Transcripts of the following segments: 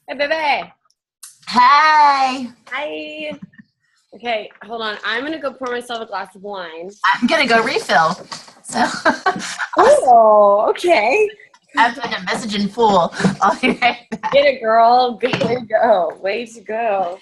Hey, baby. Hey, Hi. Okay, hold on. I'm going to go pour myself a glass of wine. I'm gonna go refill. So Oh, okay. I've been a messaging fool. I'll be right back. Get it, girl. Good way to go. Way to go.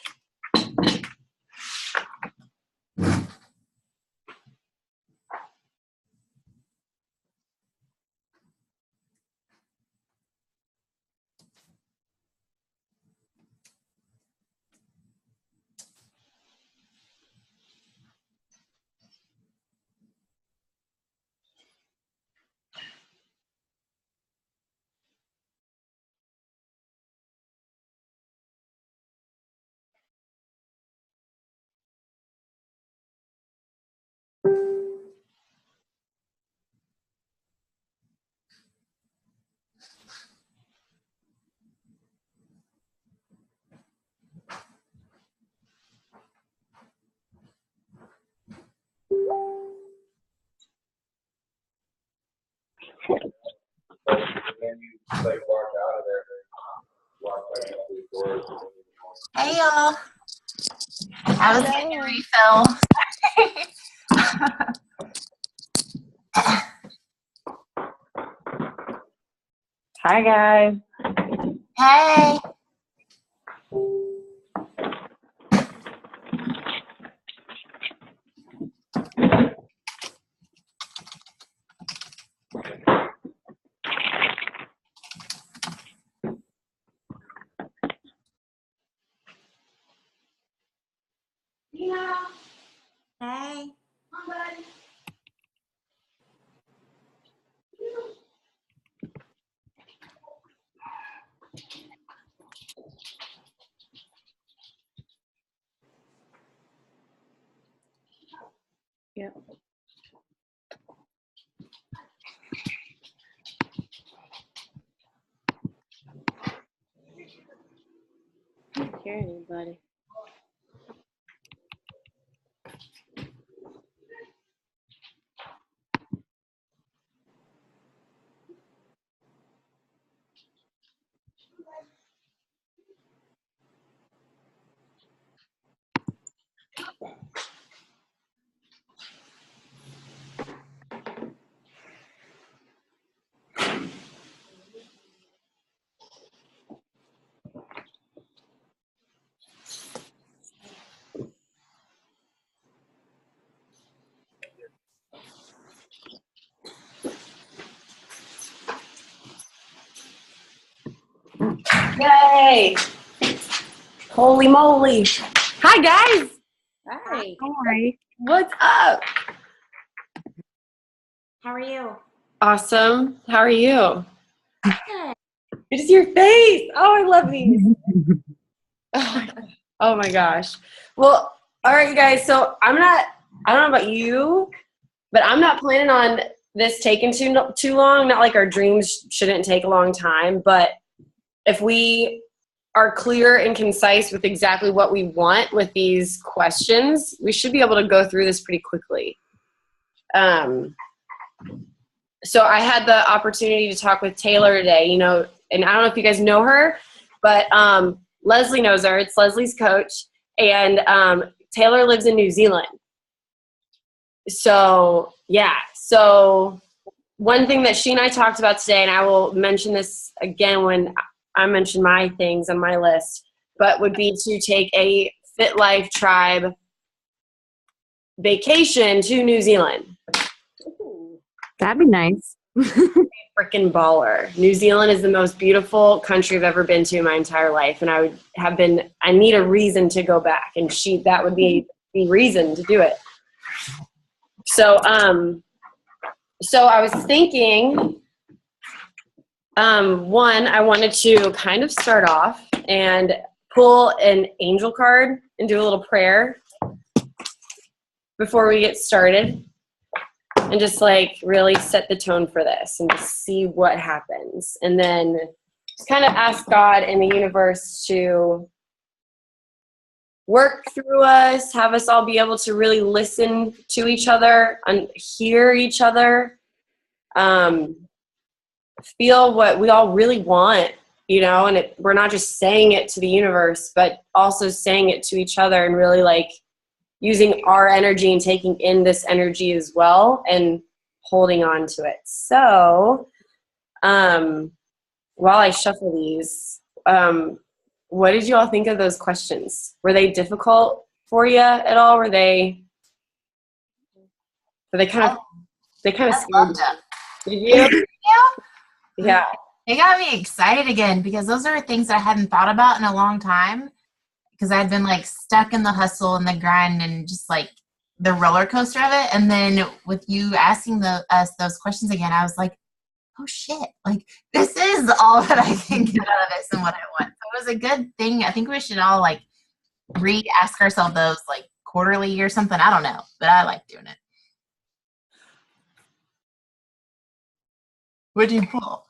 Hey y'all. I was getting a refill. Hi, guys. Hey. Yeah. Hey. Come on, buddy. Yeah. I don't hear anybody. Yay. Holy moly. Hi, guys. Hi. Hi. What's up? How are you? Awesome. How are you? Good. Good to see your face. Oh, I love these. Oh my gosh. Well, all right, you guys. So I don't know about you, but I'm not planning on this taking too long. Not like our dreams shouldn't take a long time, but if we are clear and concise with exactly what we want with these questions, we should be able to go through this pretty quickly. So I had the opportunity to talk with Taylor today, and I don't know if you guys know her, but Leslie knows her. It's Leslie's coach, and Taylor lives in New Zealand. So, yeah. So one thing that she and I talked about today, and I will mention this again when I mention my things on my list, but would be to take a Fit Life Tribe vacation to New Zealand. That'd be nice. Freaking baller. New Zealand is the most beautiful country I've ever been to in my entire life, and I need a reason to go back, and that would be the reason to do it. So I was thinking, one, I wanted to kind of start off and pull an angel card and do a little prayer before we get started, and just like really set the tone for this and just see what happens. And then just kind of ask God and the universe to work through us, have us all be able to really listen to each other and hear each other, feel what we all really want and we're not just saying it to the universe, but also saying it to each other and really like using our energy and taking in this energy as well and holding on to it. So while I shuffle these, what did you all think of those questions? Were they difficult for you at all? Were they kind of Loved scared them. you? Did you? Yeah. It got me excited again because those are things I hadn't thought about in a long time because I'd been like stuck in the hustle and the grind and just like the roller coaster of it. And then with you asking us those questions again, I was like, oh shit, like this is all that I can get out of this and what I want. So it was a good thing. I think we should all like ask ourselves those like quarterly or something. I don't know, but I like doing it. What did you pull?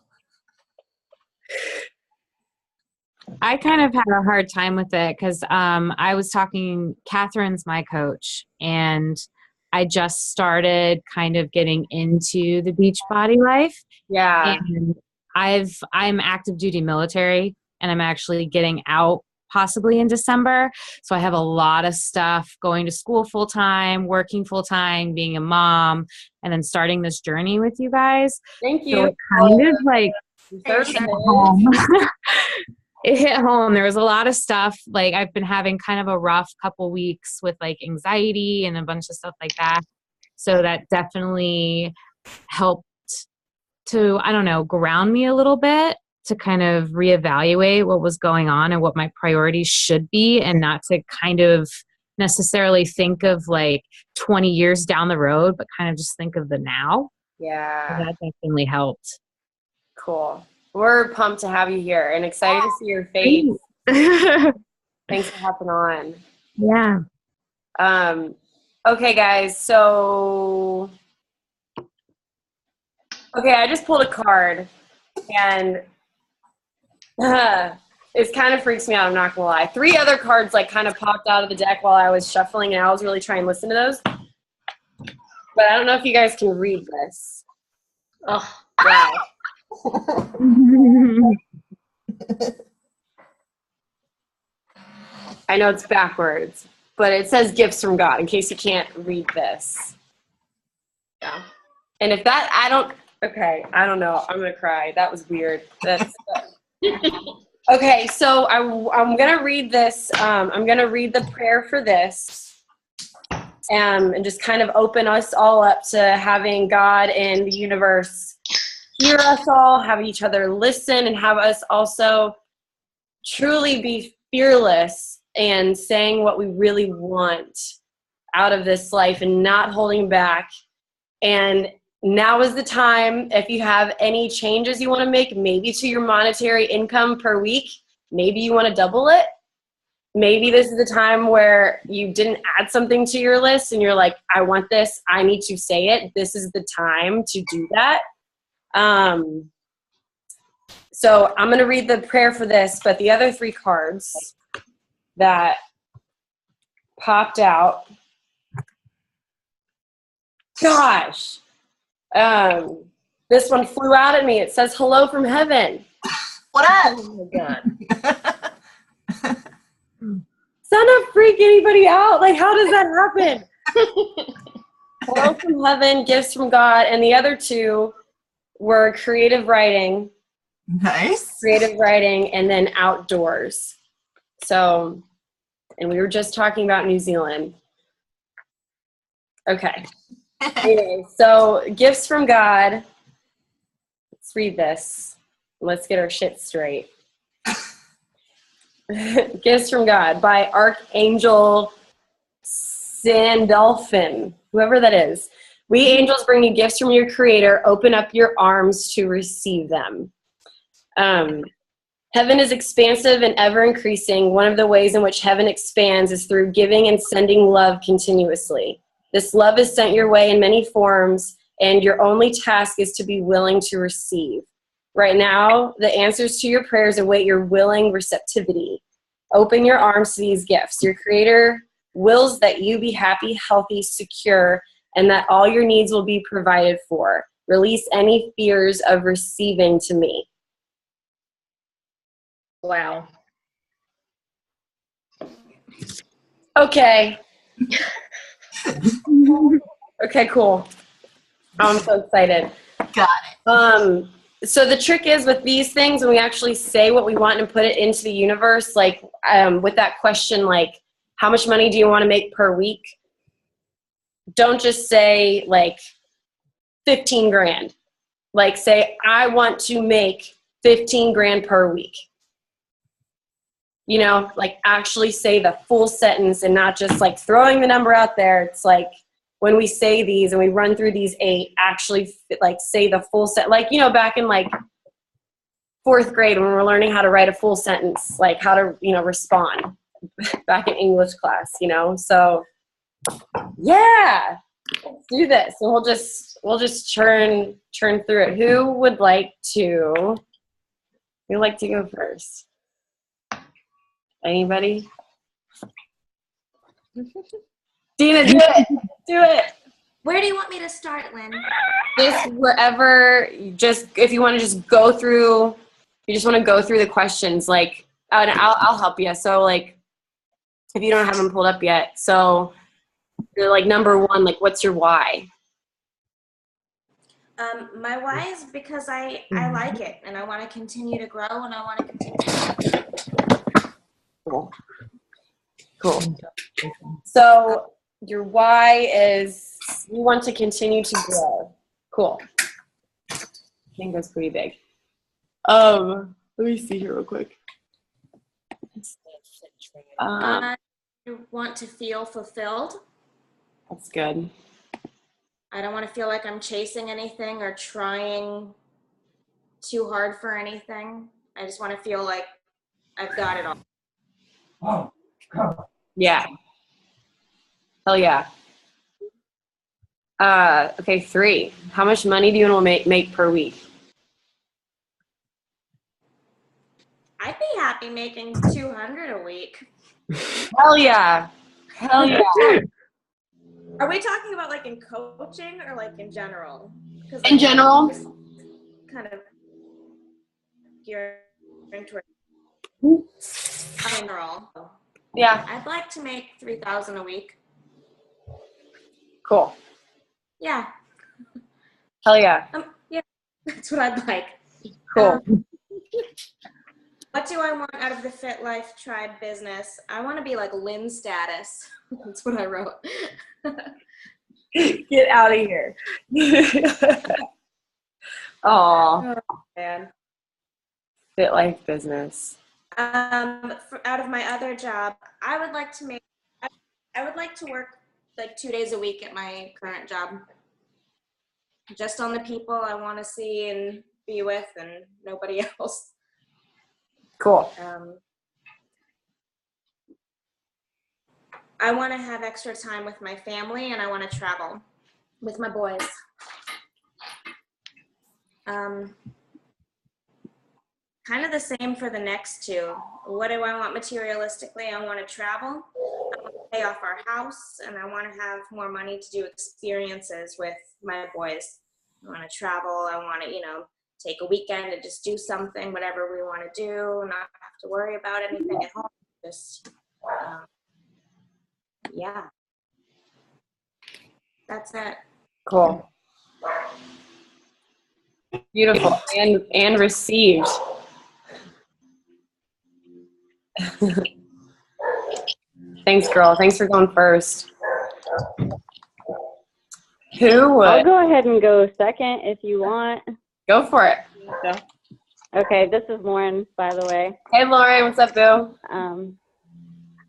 I kind of had a hard time with it because I was talking, Catherine's my coach, and I just started kind of getting into the Beachbody life. Yeah. And I'm active duty military, and I'm actually getting out possibly in December. So I have a lot of stuff, going to school full time, working full time, being a mom, and then starting this journey with you guys. Thank you. So it kind of like Thursday. it hit home. There was a lot of stuff. Like I've been having kind of a rough couple weeks with like anxiety and a bunch of stuff like that. So that definitely helped to, I don't know, ground me a little bit to kind of reevaluate what was going on and what my priorities should be, and not to kind of necessarily think of like 20 years down the road, but kind of just think of the now. Yeah. So that definitely helped. Cool. We're pumped to have you here and excited to see your face. Thanks for hopping on. Yeah. Okay, guys. So, I just pulled a card, and it kind of freaks me out. I'm not gonna lie. 3 other cards like kind of popped out of the deck while I was shuffling, and I was really trying to listen to those. But I don't know if you guys can read this. Oh, wow. I know it's backwards, but it says gifts from God in case you can't read this. Yeah. And if that, I don't know. I'm going to cry. That was weird. Okay, so I'm going to read this. I'm going to read the prayer for this and just kind of open us all up to having God and the universe hear us all, have each other listen, and have us also truly be fearless and saying what we really want out of this life and not holding back. And now is the time, if you have any changes you want to make, maybe to your monetary income per week, maybe you want to double it. Maybe this is the time where you didn't add something to your list and you're like, I want this, I need to say it. This is the time to do that. So I'm going to read the prayer for this, but the other 3 cards that popped out, gosh, this one flew out at me. It says, hello from heaven. What up? Oh my God. Does that not freak anybody out? Like, how does that happen? Hello from heaven, gifts from God, and the other 2 were creative writing. Nice. Creative writing, and then outdoors. So, and we were just talking about New Zealand. Okay. Anyway, so gifts from God. Let's read this. Let's get our shit straight. Gifts from God by Archangel Sandalphon, whoever that is. We angels bring you gifts from your Creator. Open up your arms to receive them. Heaven is expansive and ever increasing. One of the ways in which heaven expands is through giving and sending love continuously. This love is sent your way in many forms, and your only task is to be willing to receive. Right now, the answers to your prayers await your willing receptivity. Open your arms to these gifts. Your Creator wills that you be happy, healthy, secure, and that all your needs will be provided for. Release any fears of receiving to me. Wow. Okay. Okay, cool. I'm so excited. Got So the trick is with these things, when we actually say what we want and put it into the universe, like with that question, like, how much money do you want to make per week? Don't just say like 15 grand. Like say, I want to make 15 grand per week. You know, like actually say the full sentence and not just like throwing the number out there. It's like when we say these and we run through these 8, actually like say the full set. Like, you know, back in like 4th grade when we were learning how to write a full sentence, like how to, you know, respond back in English class, you know? So yeah, let's do this. And we'll just churn through it. Who would like to go first? Anybody? Dina, do it. Do it. Where do you want me to start, Lynn? Just wherever, just if you want to just go through, you just want to go through the questions, like, and I'll help you. So like, if you don't have them pulled up yet. So you're like number 1, like what's your why? My why is because I like it and I want to continue to grow and I want to continue. Cool. So your why is you want to continue to grow. Cool. I think that's pretty big. Let me see here real quick. I want to feel fulfilled. That's good. I don't want to feel like I'm chasing anything or trying too hard for anything. I just want to feel like I've got it all. Yeah. Hell yeah. Okay, 3. How much money do you want to make per week? I'd be happy making 200 a week. Hell yeah. Hell yeah. Are we talking about like in coaching or like in general? In general. Kind of gearing toward general. Yeah. I'd like to make 3,000 a week. Cool. Yeah. Hell yeah. Yeah, that's what I'd like. Cool. What do I want out of the Fit Life Tribe business? I want to be like Lynn status. That's what I wrote. Get out of here. Aw. Oh, man. Fit Life business. Out of my other job, I would like to work like 2 days a week at my current job. Just on the people I want to see and be with and nobody else. Cool. I want to have extra time with my family and I want to travel with my boys. Kind of the same for the next 2. What do I want materialistically? I want to travel. I want to pay off our house and I want to have more money to do experiences with my boys. I want to travel. I want to, take a weekend and just do something, whatever we want to do, not have to worry about anything at home. Just, yeah. That's it. Cool. Beautiful. And received. Thanks, girl. Thanks for going first. Who would? I'll go ahead and go second if you want. Go for it. Okay, this is Lauren, by the way. Hey, Lauren. What's up, Boo?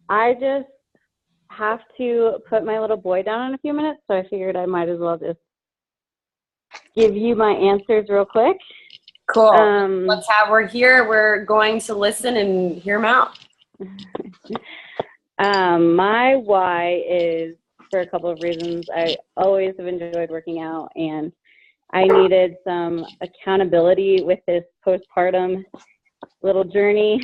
I just have to put my little boy down in a few minutes, so I figured I might as well just give you my answers real quick. Cool. We're here. We're going to listen and hear them out. My why is for a couple of reasons. I always have enjoyed working out, and I needed some accountability with this postpartum little journey.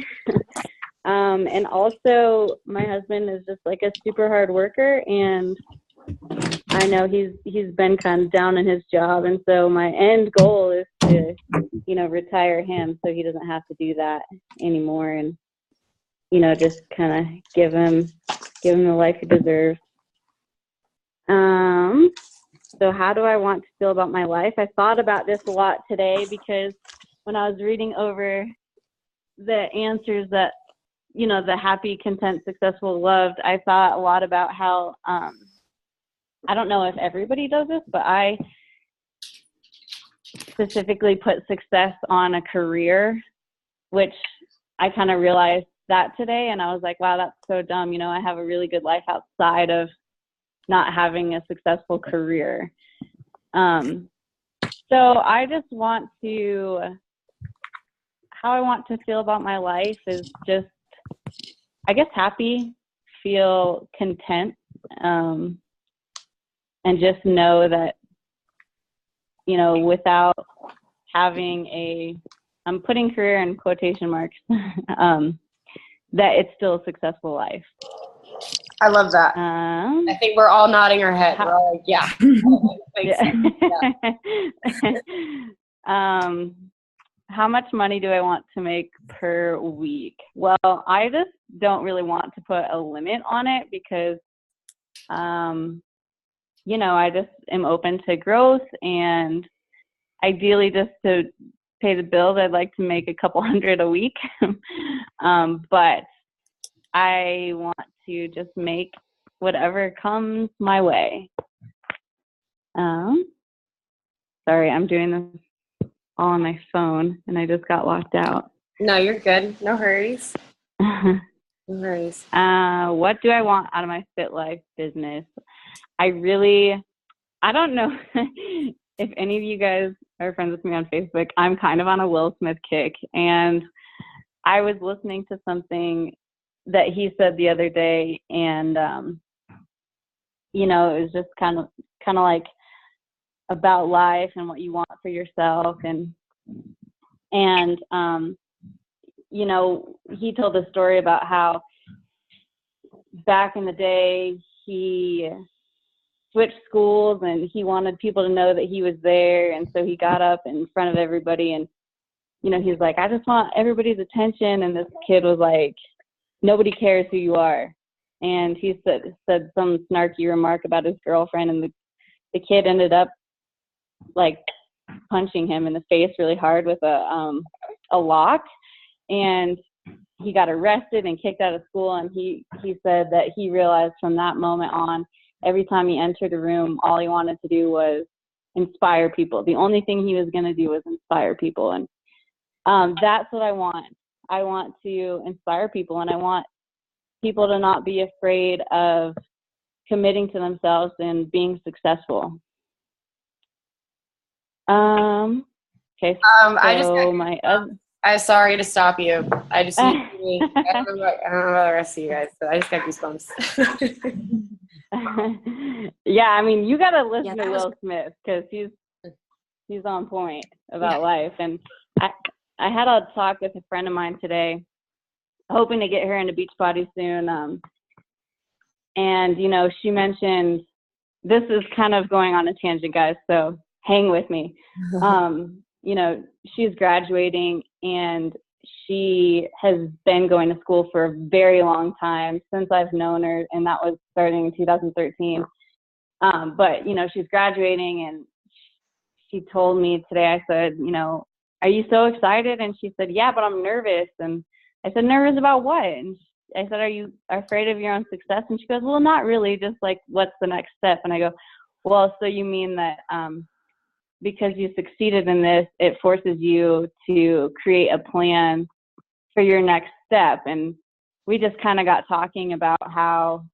And also, my husband is just like a super hard worker, and I know he's been kind of down in his job, and so my end goal is to to, you know, retire him so he doesn't have to do that anymore, and, you know, just kind of give him the life he deserves. So how do I want to feel about my life? I thought about this a lot today, because when I was reading over the answers that, you know, the happy, content, successful, loved, I thought a lot about how, I don't know if everybody does this, but I specifically put success on a career, which I kind of realized that today. And I was like, wow, that's so dumb. You know, I have a really good life outside of not having a successful career. So I just want to, how I want to feel about my life is just, I guess, happy, feel content, and just know that, you know, without having I'm putting career in quotation marks, that it's still a successful life. I love that. I think we're all nodding our head. We're all like, yeah. How much money do I want to make per week? Well, I just don't really want to put a limit on it, because, you know, I just am open to growth, and ideally, just to pay the bills, I'd like to make a couple hundred a week. But I want to just make whatever comes my way. Sorry, I'm doing this all on my phone, and I just got locked out. No, you're good. No hurries. No hurries. What do I want out of my Fit Life business? I don't know if any of you guys are friends with me on Facebook. I'm kind of on a Will Smith kick, and I was listening to something that he said the other day, and you know, it was just kind of like about life and what you want for yourself, and you know, he told a story about how back in the day he switched schools, and he wanted people to know that he was there, and so he got up in front of everybody, and, you know, he was like, I just want everybody's attention, and this kid was like, nobody cares who you are. And he said some snarky remark about his girlfriend, and the kid ended up like punching him in the face really hard with a lock, and he got arrested and kicked out of school. And he said that he realized from that moment on, every time he entered a room, all he wanted to do was inspire people. The only thing he was going to do was inspire people. And that's what I want. I want to inspire people, and I want people to not be afraid of committing to themselves and being successful. Okay. I'm sorry to stop you. I just I don't know about the rest of you guys, so I just got goosebumps. Yeah, I mean, you got to listen to Will Smith, because he's on point about life. And I had a talk with a friend of mine today, hoping to get her into Beachbody soon. And, you know, she mentioned, this is kind of going on a tangent, guys, so hang with me. You know, she's graduating, and she has been going to school for a very long time, since I've known her, and that was starting in 2013. But, you know, she's graduating, and she told me today, I said, you know, are you so excited? And she said, yeah, but I'm nervous. And I said, nervous about what? And I said, are you afraid of your own success? And she goes, well, not really, just like, what's the next step? And I go, well, so you mean that because you succeeded in this, it forces you to create a plan for your next step. And we just kind of got talking about how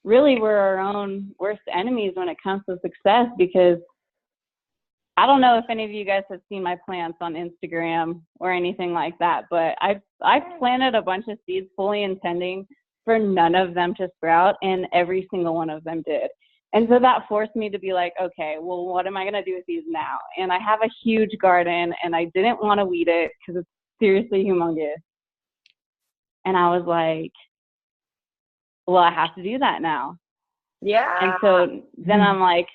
really we're our own worst enemies when it comes to success, because I don't know if any of you guys have seen my plants on Instagram or anything like that, but I planted a bunch of seeds fully intending for none of them to sprout, and every single one of them did. And so that forced me to be like, okay, well, what am I going to do with these now? And I have a huge garden, and I didn't want to weed it because it's seriously humongous. And I was like, well, I have to do that now. Yeah. And so then I'm like,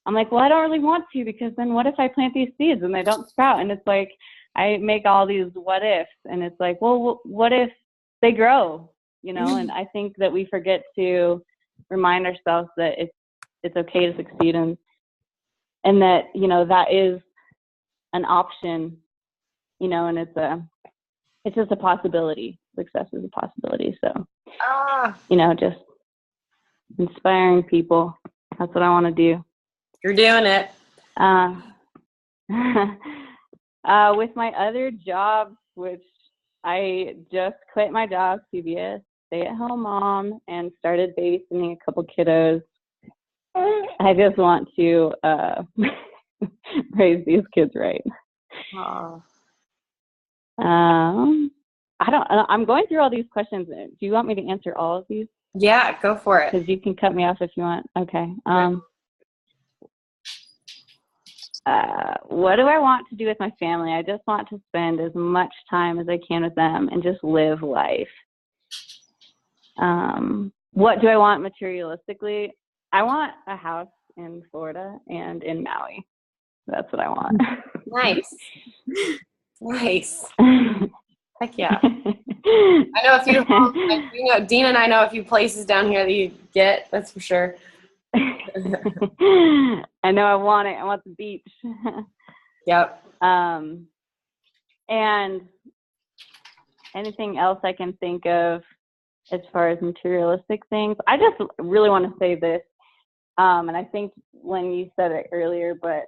I'm like, well, I don't really want to, because then what if I plant these seeds and they don't sprout? And it's like, I make all these what ifs, and it's like, well, what if they grow, you know? And I think that we forget to remind ourselves that it's okay to succeed, and that, you know, that is an option, you know, and it's just a possibility. Success is a possibility. So, you know, just inspiring people. That's what I want to do. You're doing it. With my other jobs, which I just quit my job to be a stay-at-home mom and started babysitting a couple kiddos. I just want to raise these kids right. I'm going through all these questions. Do you want me to answer all of these? Yeah, go for it. Because you can cut me off if you want. Okay. What do I want to do with my family? I just want to spend as much time as I can with them and just live life. What do I want materialistically? I want a house in Florida and in Maui. That's what I want. Nice. Nice. Heck yeah. I know a few, you know, Dean and I know a few places down here that you get, that's for sure. I know I want it. I want the beach. Yep. And anything else I can think of as far as materialistic things. I just really want to say this. And I think when you said it earlier, but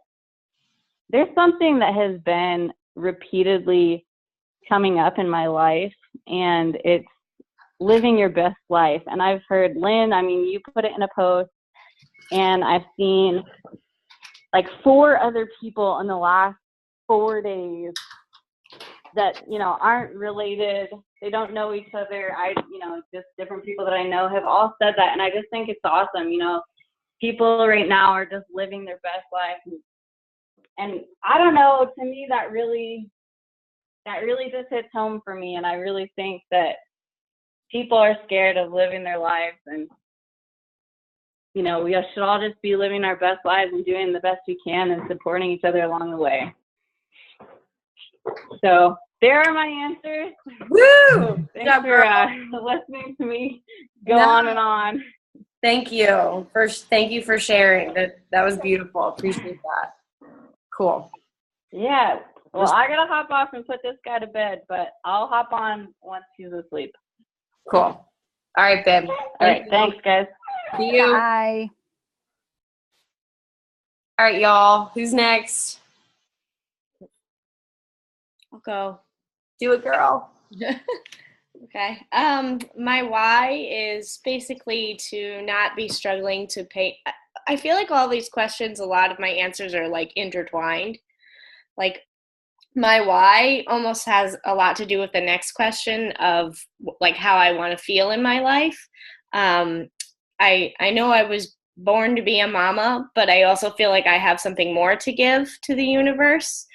there's something that has been repeatedly coming up in my life, and it's living your best life. And I've heard, Lynn, I mean, you put it in a post, and I've seen like 4 other people in the last 4 days that, you know, aren't related. They don't know each other. Just different people that I know have all said that. And I just think it's awesome. You know, people right now are just living their best life. And I don't know, to me, that really just hits home for me. And I really think that people are scared of living their lives, and, you know, we should all just be living our best lives and doing the best we can and supporting each other along the way. So there are my answers. Woo! Thanks for listening to me go on and on. Thank you for sharing. That was beautiful. Appreciate that. Cool. Yeah. Well, I gotta hop off and put this guy to bed, but I'll hop on once he's asleep. Cool. All right, babe. All right. Thanks, guys. See you. Bye. All right, y'all. Who's next? I'll go. Do it, girl. Okay. My why is basically to not be struggling to pay. I feel like all these questions, a lot of my answers are like intertwined. Like my why almost has a lot to do with the next question of like how I want to feel in my life. I know I was born to be a mama, but I also feel like I have something more to give to the universe.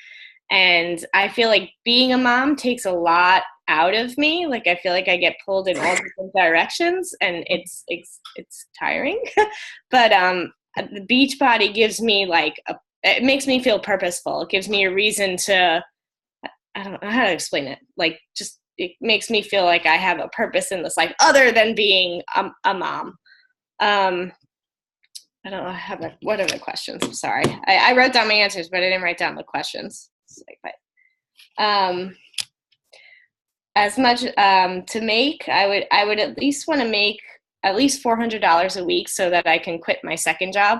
And I feel like being a mom takes a lot out of me. Like I feel like I get pulled in all different directions, and it's tiring. But the Beachbody gives me it makes me feel purposeful. It gives me a reason to, I don't know how to explain it. Like just it makes me feel like I have a purpose in this life other than being a mom. I don't know what are the questions? I'm sorry. I wrote down my answers, but I didn't write down the questions. As much to make, I would at least want to make at least $400 a week so that I can quit my second job.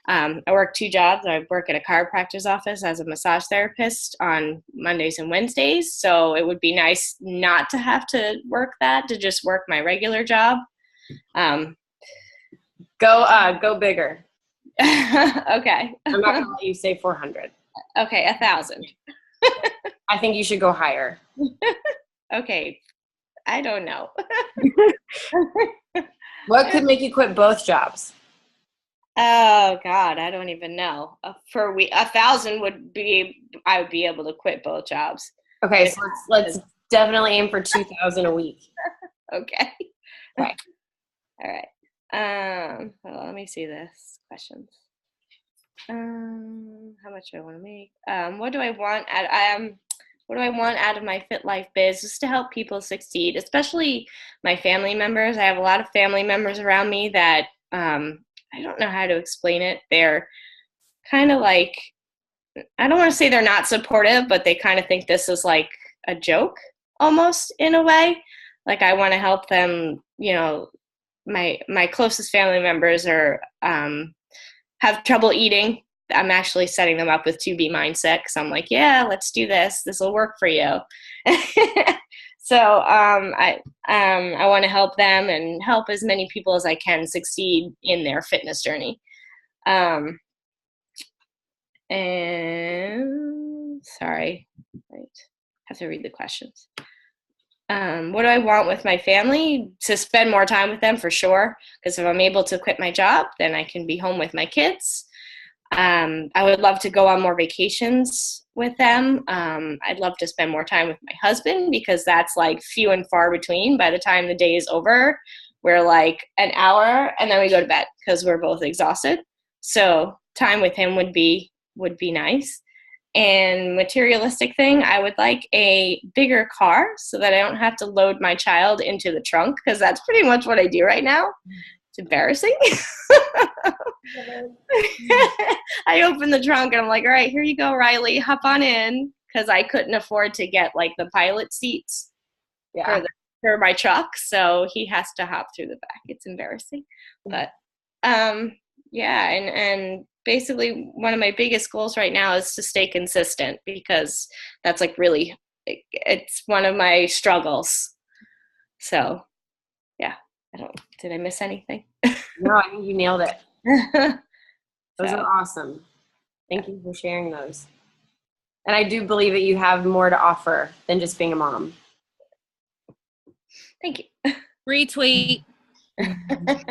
I work 2 jobs. I work at a chiropractor's office as a massage therapist on Mondays and Wednesdays. So it would be nice not to have to work that, to just work my regular job. Go bigger. Okay. I'm not gonna let you say 400. Okay, 1,000. I think you should go higher. Okay, I don't know. What could make you quit both jobs? Oh God, I don't even know. For 1,000 would be, I would be able to quit both jobs. Okay, so let's definitely aim for 2,000 a week. Okay. Right. All right. Well, let me see this questions. How much do I want to make? What do I want out of my Fit Life Biz? Just to help people succeed, especially my family members. I have a lot of family members around me that I don't know how to explain it. They're kind of like, I don't want to say they're not supportive, but they kind of think this is like a joke almost in a way. Like I want to help them, you know, my closest family members are have trouble eating. I'm actually setting them up with 2B mindset because I'm like, yeah, let's do this. This will work for you. So I want to help them and help as many people as I can succeed in their fitness journey. And sorry, right. Have to read the questions. What do I want with my family? To spend more time with them for sure. Because if I'm able to quit my job, then I can be home with my kids. I would love to go on more vacations with them. I'd love to spend more time with my husband because that's like few and far between. By the time the day is over, we're like an hour and then we go to bed because we're both exhausted. So time with him would be nice. And materialistic thing, I would like a bigger car so that I don't have to load my child into the trunk because that's pretty much what I do right now. It's embarrassing. I open the trunk and I'm like, all right, here you go, Riley, hop on in, because I couldn't afford to get like the pilot seats for my truck, so he has to hop through the back. It's embarrassing, but yeah, and basically one of my biggest goals right now is to stay consistent because that's like really, it's one of my struggles. So yeah, did I miss anything? No, I think you nailed it. Those So. are awesome. Thank you for sharing those. And I do believe that you have more to offer than just being a mom. Thank you. Retweet. I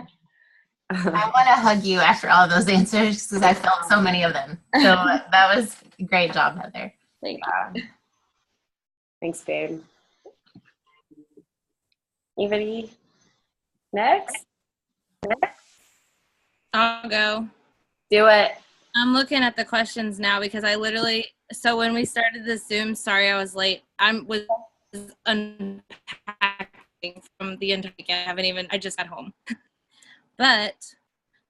want to hug you after all of those answers because I felt so many of them. So that was a great job, Heather. Thank you. Thanks, babe. Anybody next? I'll go. Do it. I'm looking at the questions now because I literally, so when we started this Zoom, sorry I was late. I was unpacking from the entire weekend. I just got home. But,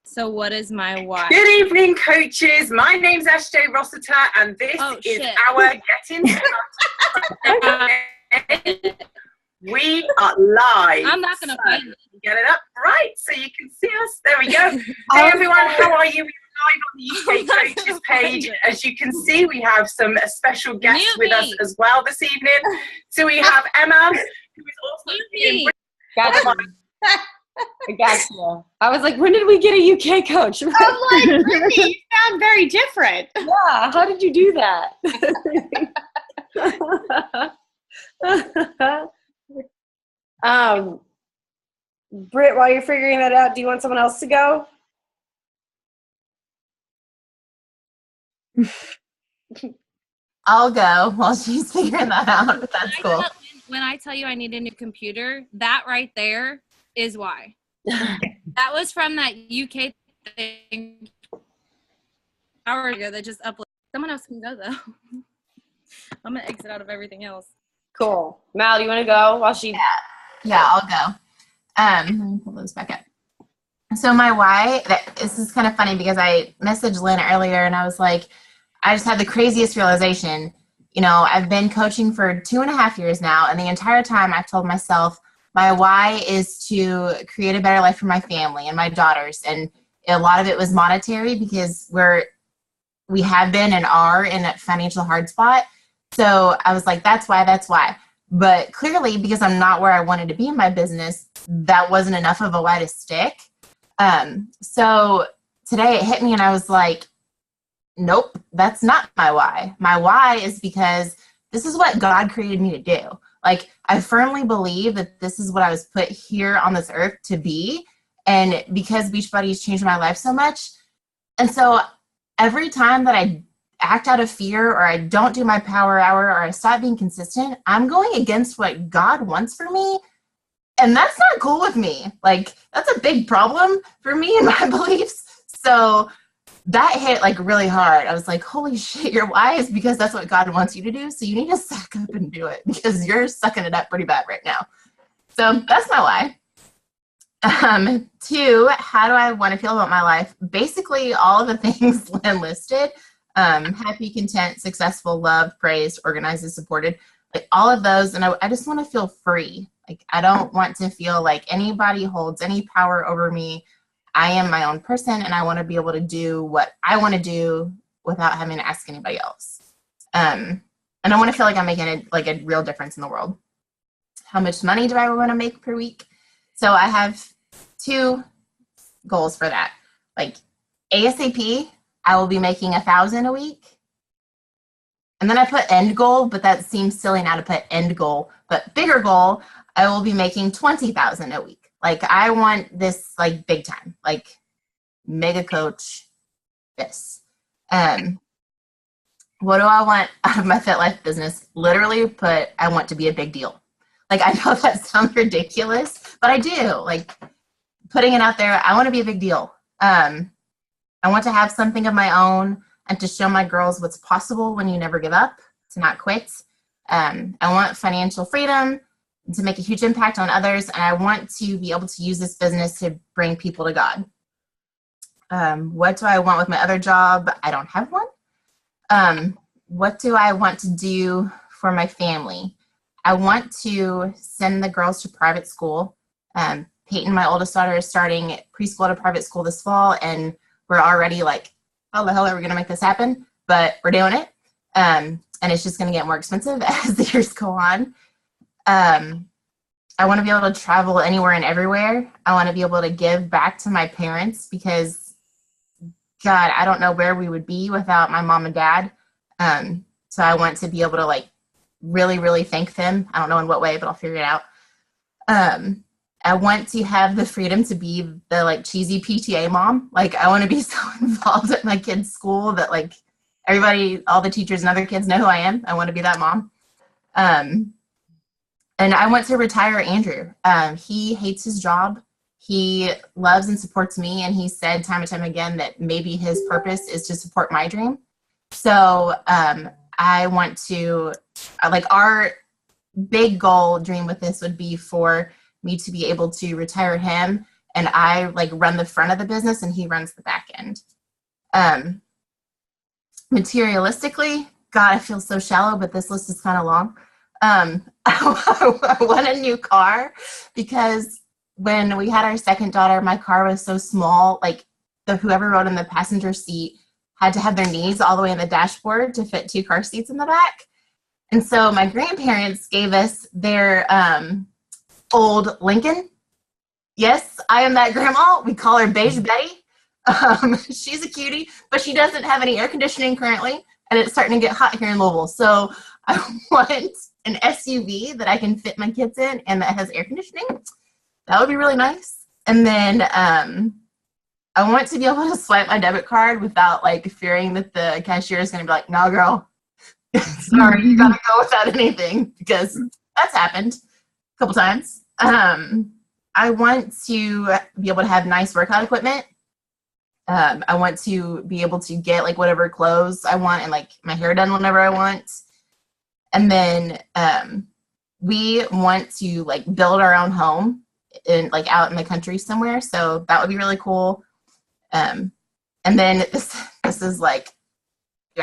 so what is my why? Good evening, coaches. My name's Ashley Rossiter, and this is our Getting Started. We are live. I'm not going to find it. Get it up right so you can see us. There we go. Hey everyone, how are you? We're live on the UK Coaches page. As you can see, we have some special guests with us as well this evening. So we have Emma, who is also in Gotcha. I got you. I was like, when did we get a UK coach? I'm like, Brittany, you sound very different. Yeah, how did you do that? Britt, while you're figuring that out, do you want someone else to go? I'll go while she's figuring that out. That's cool. When I tell you I need a new computer, that right there is why. That was from that UK thing hour ago that just uploaded. Someone else can go though. I'm gonna exit out of everything else. Cool. Mal, do you want to go while she? Yeah, I'll go. Let me pull those back up. So my why, this is kind of funny because I messaged Lynn earlier and I was like, I just had the craziest realization. You know, I've been coaching for 2.5 years now, and the entire time I've told myself my why is to create a better life for my family and my daughters. And a lot of it was monetary because we have been and are in a financial hard spot. So I was like, that's why. But clearly, because I'm not where I wanted to be in my business, that wasn't enough of a why to stick. So today it hit me and I was like, nope, that's not my why. My why is because this is what God created me to do. Like, I firmly believe that this is what I was put here on this earth to be. And because Beachbody has changed my life so much. And so every time that I act out of fear or I don't do my power hour or I stop being consistent, I'm going against what God wants for me. And that's not cool with me. Like, that's a big problem for me and my beliefs. So that hit like really hard. I was like, holy shit, your why is because that's what God wants you to do. So you need to suck up and do it because you're sucking it up pretty bad right now. So that's my why. 2, how do I want to feel about my life? Basically all of the things Lynn listed, happy, content, successful, loved, praised, organized, and supported, like all of those. And I just want to feel free. Like, I don't want to feel like anybody holds any power over me. I am my own person, and I want to be able to do what I want to do without having to ask anybody else. And I want to feel like I'm making a real difference in the world. How much money do I want to make per week? So I have 2 goals for that. Like ASAP, I will be making $1,000 a week. And then I put end goal, but that seems silly now to put end goal. But bigger goal, I will be making $20,000 a week. Like, I want this like big time, like mega coach this. What do I want out of my FitLife business? Literally put, I want to be a big deal. Like, I know that sounds ridiculous, but I do. Like, putting it out there, I want to be a big deal. I want to have something of my own and to show my girls what's possible when you never give up, to not quit. I want financial freedom, to make a huge impact on others, and I want to be able to use this business to bring people to God. What do I want with my other job? I don't have one. What do I want to do for my family? I want to send the girls to private school. Peyton, my oldest daughter, is starting preschool at a private school this fall, and we're already like, how the hell are we going to make this happen? But we're doing it. And it's just going to get more expensive as the years go on. I want to be able to travel anywhere and everywhere. I want to be able to give back to my parents because, God, I don't know where we would be without my mom and dad. So I want to be able to like really, really thank them. I don't know in what way, but I'll figure it out. I want to have the freedom to be the like cheesy PTA mom. Like, I want to be so involved at my kids' school that like everybody, all the teachers and other kids know who I am. I want to be that mom. And I want to retire Andrew. He hates his job. He loves and supports me. And he said time and time again that maybe his purpose is to support my dream. So I want to, like, our big goal dream with this would be for me to be able to retire him. And I like run the front of the business and he runs the back end. Materialistically, God, I feel so shallow, but this list is kind of long. I want a new car because when we had our second daughter, my car was so small, like whoever rode in the passenger seat had to have their knees all the way in the dashboard to fit 2 car seats in the back. And so my grandparents gave us their old Lincoln. Yes, I am that grandma. We call her Beige Betty. She's a cutie, but she doesn't have any air conditioning currently, and it's starting to get hot here in Louisville. So I want an SUV that I can fit my kids in and that has air conditioning. That would be really nice. And then I want to be able to swipe my debit card without like fearing that the cashier is going to be like, no, girl, sorry, you got to go without anything, because that's happened a couple times. I want to be able to have nice workout equipment. I want to be able to get like whatever clothes I want and like my hair done whenever I want. And then we want to like build our own home in like out in the country somewhere. So that would be really cool. And then this is like,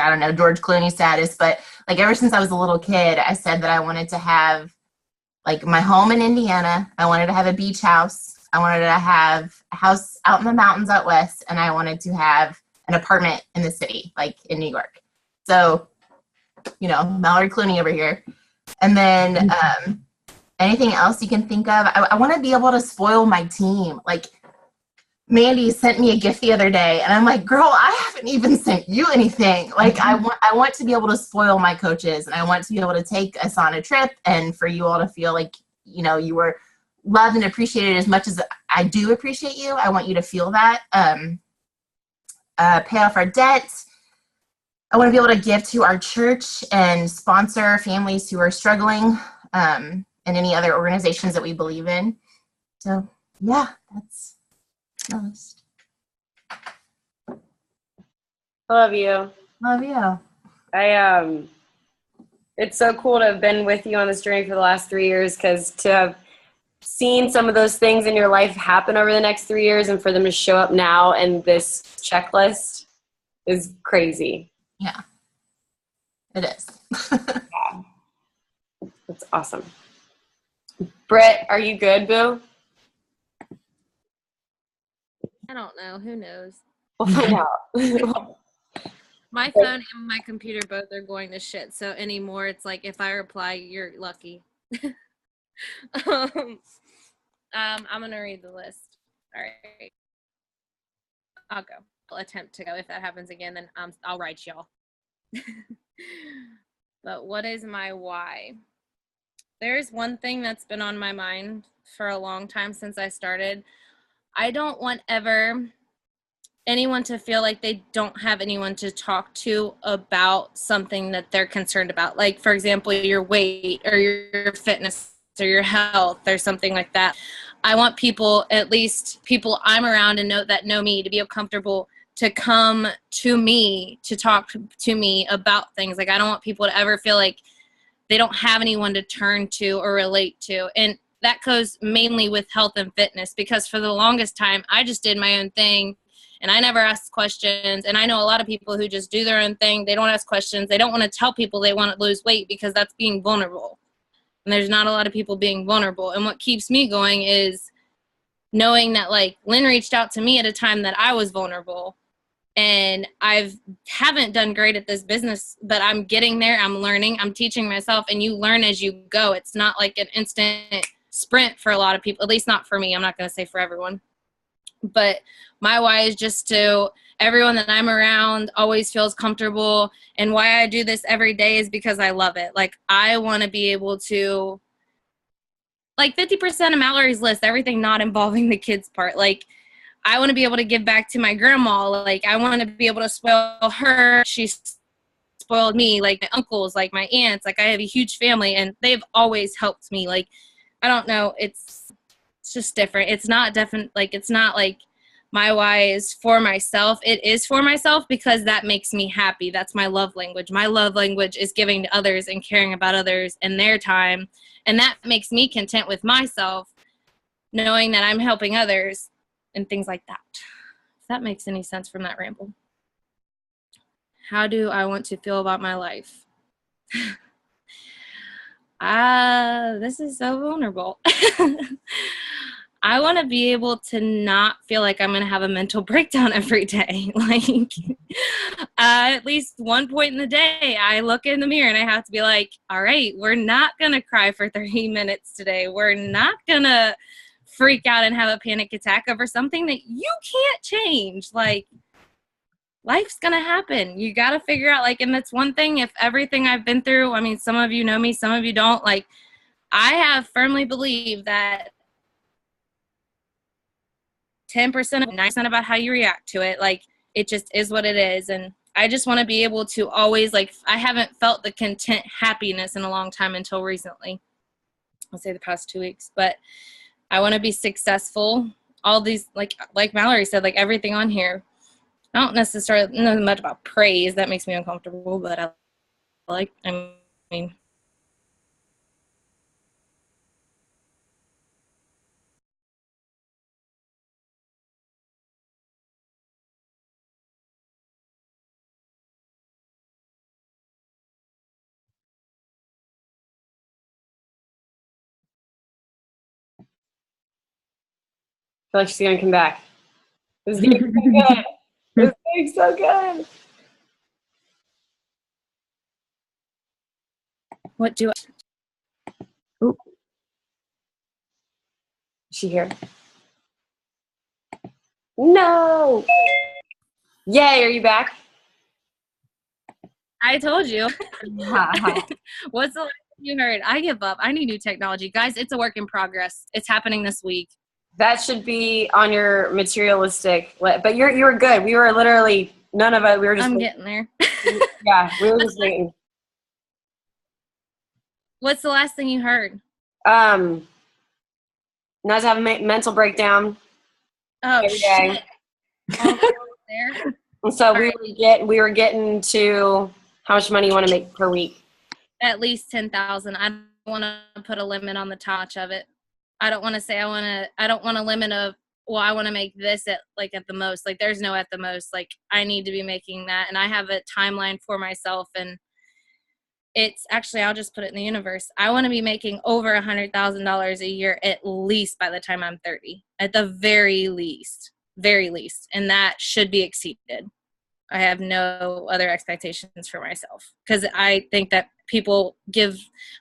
I don't know, George Clooney status, but like ever since I was a little kid, I said that I wanted to have like my home in Indiana. I wanted to have a beach house. I wanted to have a house out in the mountains out west, and I wanted to have an apartment in the city, like in New York. So, you know, Mallory Clooney over here. And then anything else you can think of. I want to be able to spoil my team. Like, Mandy sent me a gift the other day, and I'm like, girl, I haven't even sent you anything. Like, I want to be able to spoil my coaches, and I want to be able to take us on a trip, and for you all to feel like, you know, you were loved and appreciated as much as I do appreciate you. I want you to feel that. Pay off our debt. I want to be able to give to our church and sponsor families who are struggling, and any other organizations that we believe in. So, yeah, that's my list. I love you. Love you. It's so cool to have been with you on this journey for the last 3 years, because to have seen some of those things in your life happen over the next 3 years and for them to show up now and this checklist is crazy. Yeah, it is. Yeah. It's awesome. Britt, are you good, boo? I don't know. Who knows? We'll find out. My phone and my computer both are going to shit. So anymore, it's like if I reply, you're lucky. I'm gonna read the list. All right, I'll go. I'll attempt to go. If that happens again, then I'll write y'all. But what is my why? There's one thing that's been on my mind for a long time since I started. I don't want ever anyone to feel like they don't have anyone to talk to about something that they're concerned about. Like, for example, your weight or your fitness or your health or something like that. I want people, at least people I'm around and know me, to be comfortable to come to me, to talk to me about things. Like, I don't want people to ever feel like they don't have anyone to turn to or relate to. And that goes mainly with health and fitness, because for the longest time, I just did my own thing and I never asked questions. And I know a lot of people who just do their own thing. They don't ask questions. They don't want to tell people they want to lose weight because that's being vulnerable. And there's not a lot of people being vulnerable. And what keeps me going is knowing that, like, Lynn reached out to me at a time that I was vulnerable. And haven't done great at this business, but I'm getting there. I'm learning. I'm teaching myself. And you learn as you go. It's not like an instant sprint for a lot of people, at least not for me. I'm not going to say for everyone. But my why is just to everyone that I'm around always feels comfortable. And why I do this every day is because I love it. Like, I want to be able to, like, 50% of Mallory's list, everything not involving the kids part. Like, I want to be able to give back to my grandma. Like, I want to be able to spoil her. She spoiled me. Like, my uncles, like my aunts. Like, I have a huge family, and they've always helped me. Like, I don't know. It's just different. It's not different. Like, it's not like my why is for myself. It is for myself because that makes me happy. That's my love language. My love language is giving to others and caring about others and their time. And that makes me content with myself, knowing that I'm helping others and things like that. If that makes any sense from that ramble. How do I want to feel about my life? This is so vulnerable. I want to be able to not feel like I'm going to have a mental breakdown every day. Like, at least one point in the day, I look in the mirror and I have to be like, all right, we're not going to cry for 30 minutes today. We're not going to freak out and have a panic attack over something that you can't change. Like, life's going to happen. You got to figure out, like, and that's one thing, if everything I've been through, I mean, some of you know me, some of you don't. Like, I have firmly believed that 10% of 9% about how you react to it. Like, it just is what it is. And I just want to be able to always, like, I haven't felt the content happiness in a long time until recently. I'll say the past 2 weeks. But I want to be successful. All these, like Mallory said, like, everything on here. I don't necessarily know much about praise. That makes me uncomfortable. But I mean, I feel like she's gonna come back. This is getting so good. This is getting so good. what do I? Ooh. Is she here? No. Yay, are you back? I told you. What's the last thing you heard? I give up. I need new technology. Guys, it's a work in progress. It's happening this week. That should be on your materialistic, but you were good. We were literally, none of us, we were just I'm waiting. getting there. Yeah, we were just waiting. What's the last thing you heard? Not to have a mental breakdown Oh, every day. shit. There. And so we were getting to how much money you want to make per week. At least 10,000. I don't want to put a limit on the touch of it. I don't want to say I don't want a limit of, well, I want to make this at the most. Like, there's no at the most. Like, I need to be making that. And I have a timeline for myself. And it's actually, I'll just put it in the universe. I want to be making over $100,000 a year at least by the time I'm 30, at the very least. And that should be exceeded. I have no other expectations for myself, because I think that people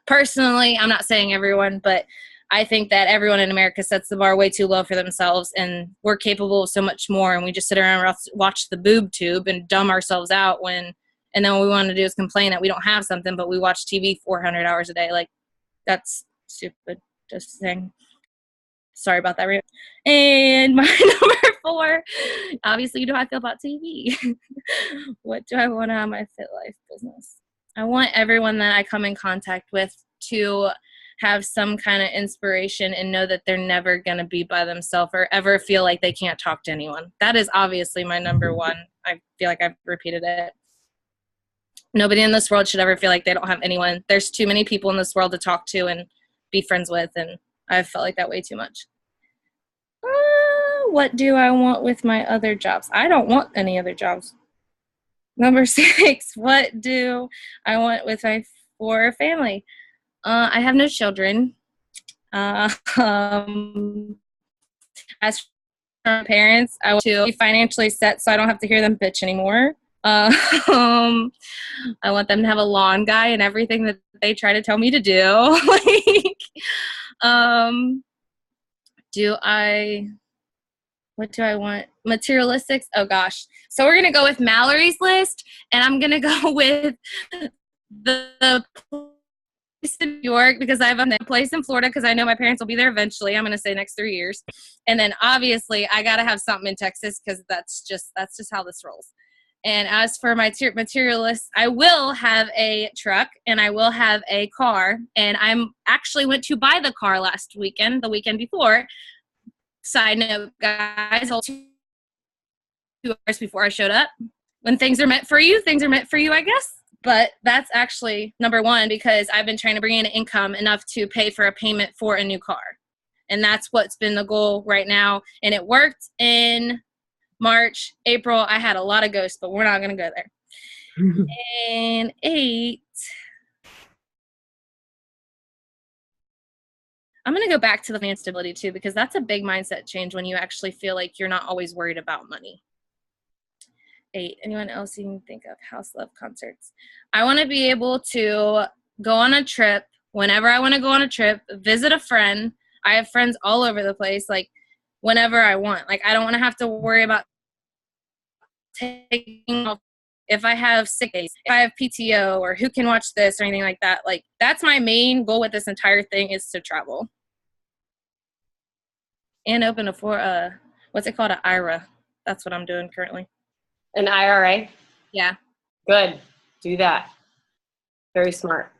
personally, I'm not saying everyone, but I think that everyone in America sets the bar way too low for themselves, and we're capable of so much more, and we just sit around and watch the boob tube and dumb ourselves out and then what we want to do is complain that we don't have something, but we watch TV 400 hours a day. Like, that's stupid. Just saying. Sorry about that. And my number 4, obviously, you know how I feel about TV. What do I want out of my Fit Life business? I want everyone that I come in contact with to have some kind of inspiration and know that they're never going to be by themselves or ever feel like they can't talk to anyone. That is obviously my number 1. I feel like I've repeated it. Nobody in this world should ever feel like they don't have anyone. There's too many people in this world to talk to and be friends with, and I've felt like that way too much. What do I want with my other jobs? I don't want any other jobs. Number 6, what do I want with my family? I have no children. As for my parents, I want to be financially set so I don't have to hear them bitch anymore. I want them to have a lawn guy and everything that they try to tell me to do. What do I want? Materialistics? Oh gosh. So we're going to go with Mallory's list, and I'm going to go with the place in New York because I have a place in Florida because I know my parents will be there eventually. I'm going to say next 3 years. And then obviously I got to have something in Texas because that's just how this rolls. And as for my materialists, I will have a truck and I will have a car. And I'm actually went to buy the car the weekend before. Side note, guys, 2 hours before I showed up. When things are meant for you, I guess. But that's actually number 1 because I've been trying to bring in income enough to pay for a payment for a new car. And that's what's been the goal right now. And it worked in March, April. I had a lot of ghosts, but we're not going to go there. And 8, I'm going to go back to the financial stability too, because that's a big mindset change when you actually feel like you're not always worried about money. 8, anyone else you can think of? House love concerts. I want to be able to go on a trip whenever I want to go on a trip, visit a friend. I have friends all over the place, like whenever I want. Like, I don't want to have to worry about taking off if I have sick days, if I have PTO, or who can watch this or anything like that. Like, that's my main goal with this entire thing, is to travel and open what's it called, an IRA. That's what I'm doing currently. An IRA? Yeah. Good. Do that. Very smart.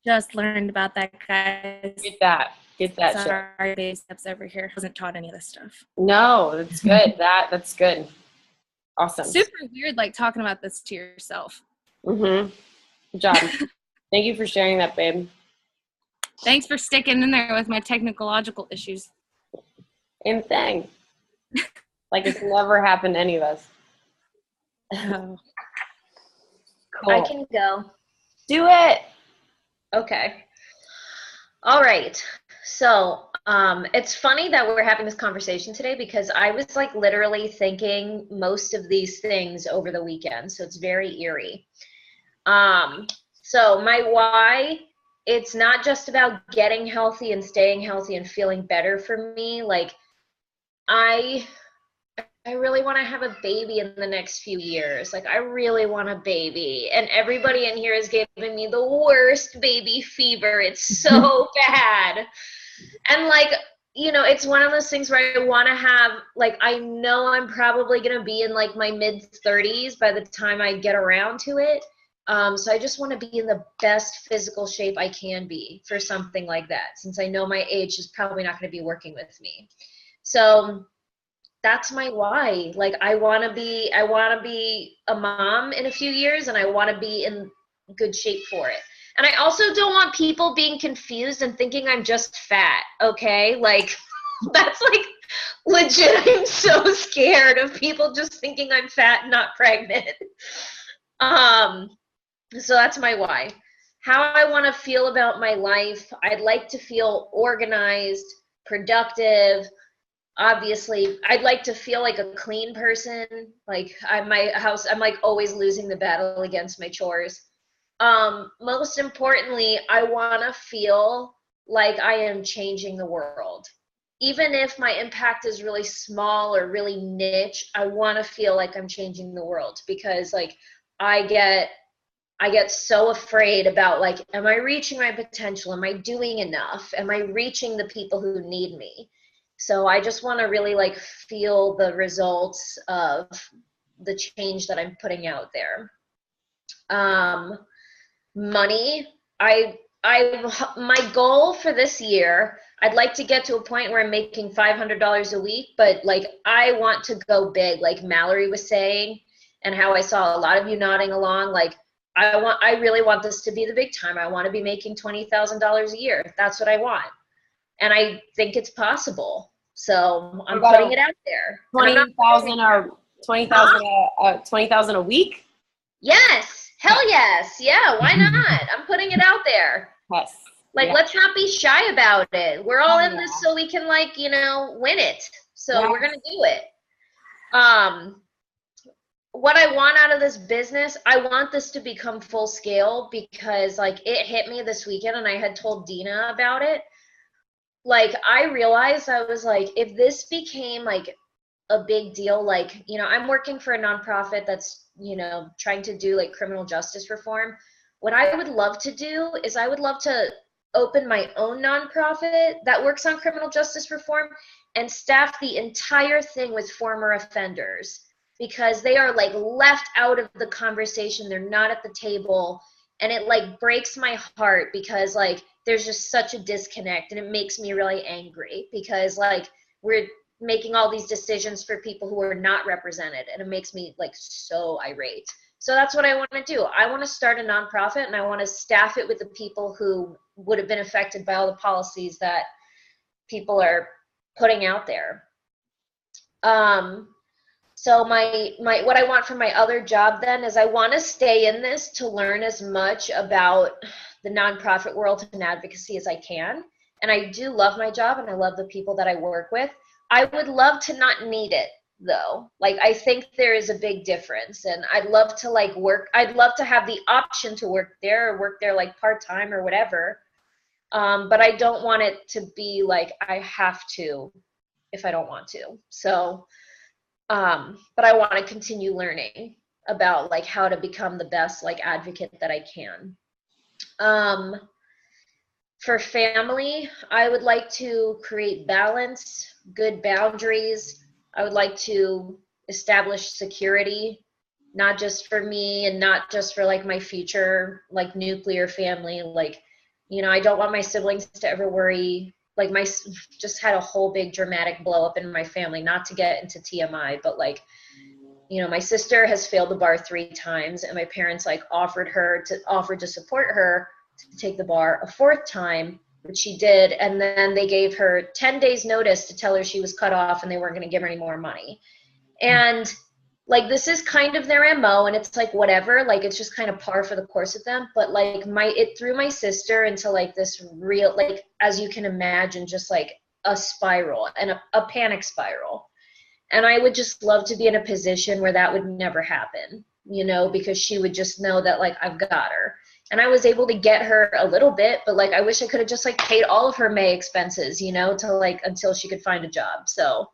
Just learned about that, guys. Get that shit. Sorry, baby steps over here. I wasn't taught any of this stuff. No, that's good. That's good. Awesome. Super weird, like, talking about this to yourself. Mm-hmm. Good job. Thank you for sharing that, babe. Thanks for sticking in there with my technological issues. Same thing. Like, it's never happened to any of us. Oh. Cool. I can go. Do it. Okay. All right. So it's funny that we're having this conversation today because I was like literally thinking most of these things over the weekend. So it's very eerie. So my why, it's not just about getting healthy and staying healthy and feeling better for me. Like, I really want to have a baby in the next few years. Like, I really want a baby. And everybody in here is giving me the worst baby fever. It's so bad. And like, you know, it's one of those things where I want to have, like, I know I'm probably going to be in like my mid 30s by the time I get around to it. So I just want to be in the best physical shape I can be for something like that, since I know my age is probably not going to be working with me. So that's my why. Like, I want to be a mom in a few years, and I want to be in good shape for it. And I also don't want people being confused and thinking I'm just fat. Okay. Like, that's like legit. I'm so scared of people just thinking I'm fat and not pregnant. So that's my why. How I want to feel about my life. I'd like to feel organized, productive. Obviously, I'd like to feel like a clean person. Like, I'm like always losing the battle against my chores. Most importantly, I want to feel like I am changing the world. Even if my impact is really small or really niche, I want to feel like I'm changing the world, because like I get so afraid about, like, am I reaching my potential? Am I doing enough? Am I reaching the people who need me? So I just want to really like feel the results of the change that I'm putting out there. Money, my goal for this year, I'd like to get to a point where I'm making $500 a week, but like I want to go big, like Mallory was saying, and how I saw a lot of you nodding along. Like, I really want this to be the big time. I want to be making $20,000 a year. That's what I want. And I think it's possible. So I'm putting it out there. 20,000 or 20,000 a week? Yes. Hell yes. Yeah, why not? I'm putting it out there. Yes. Like, let's not be shy about it. We're all in this so we can, like, you know, win it. So we're going to do it. What I want out of this business, I want this to become full scale, because like it hit me this weekend, and I had told Dina about it. Like, I realized, I was like, if this became like a big deal, like, you know, I'm working for a nonprofit that's, you know, trying to do like criminal justice reform. What I would love to do is I would love to open my own nonprofit that works on criminal justice reform and staff the entire thing with former offenders, because they are like left out of the conversation. They're not at the table. And it like breaks my heart, because like there's just such a disconnect, and it makes me really angry, because like we're making all these decisions for people who are not represented, and it makes me like so irate. So that's what I want to do. I want to start a nonprofit, and I want to staff it with the people who would have been affected by all the policies that people are putting out there. So my what I want for my other job then is I want to stay in this to learn as much about the nonprofit world and advocacy as I can. And I do love my job, and I love the people that I work with. I would love to not need it though. Like, I think there is a big difference, and I'd love to like work. I'd love to have the option to work there, or work there like part-time or whatever. But I don't want it to be like I have to if I don't want to. So, but I want to continue learning about like how to become the best like advocate that I can. For family, I would like to create balance, good boundaries. I would like to establish security, not just for me and not just for like my future, like nuclear family. Like, you know, I don't want my siblings to ever worry. Like, just had a whole big dramatic blow up in my family, not to get into TMI, but like, you know, my sister has failed the bar 3 times, and my parents like offered to support her to take the bar a 4th time, which she did. And then they gave her 10 days notice to tell her she was cut off and they weren't going to give her any more money. And like, this is kind of their MO, and it's like, whatever, like, it's just kind of par for the course with them. But like it threw my sister into like this real, like, as you can imagine, just like a spiral, and a panic spiral. And I would just love to be in a position where that would never happen, you know, because she would just know that like, I've got her. And I was able to get her a little bit, but like, I wish I could have just like paid all of her May expenses, you know, to like, until she could find a job. So,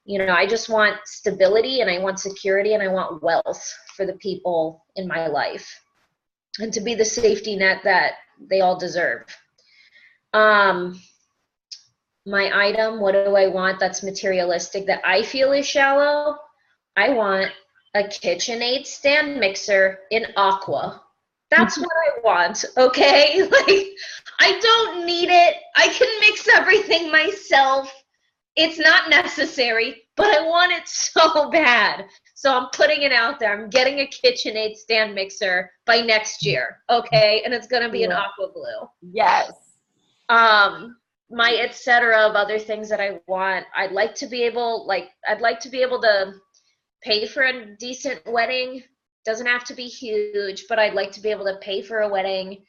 you know, I just want stability, and I want security, and I want wealth for the people in my life, and to be the safety net that they all deserve. My item, what do I want that's materialistic that I feel is shallow? I want a KitchenAid stand mixer in aqua. That's what I want, okay? Like, I don't need it. I can mix everything myself. It's not necessary, but I want it so bad. So I'm putting it out there. I'm getting a KitchenAid stand mixer by next year, okay? And it's gonna be an aqua blue. Yes. My et cetera of other things that I want. I'd like to be able to pay for a decent wedding. Doesn't have to be huge, but I'd like to be able to pay for a wedding.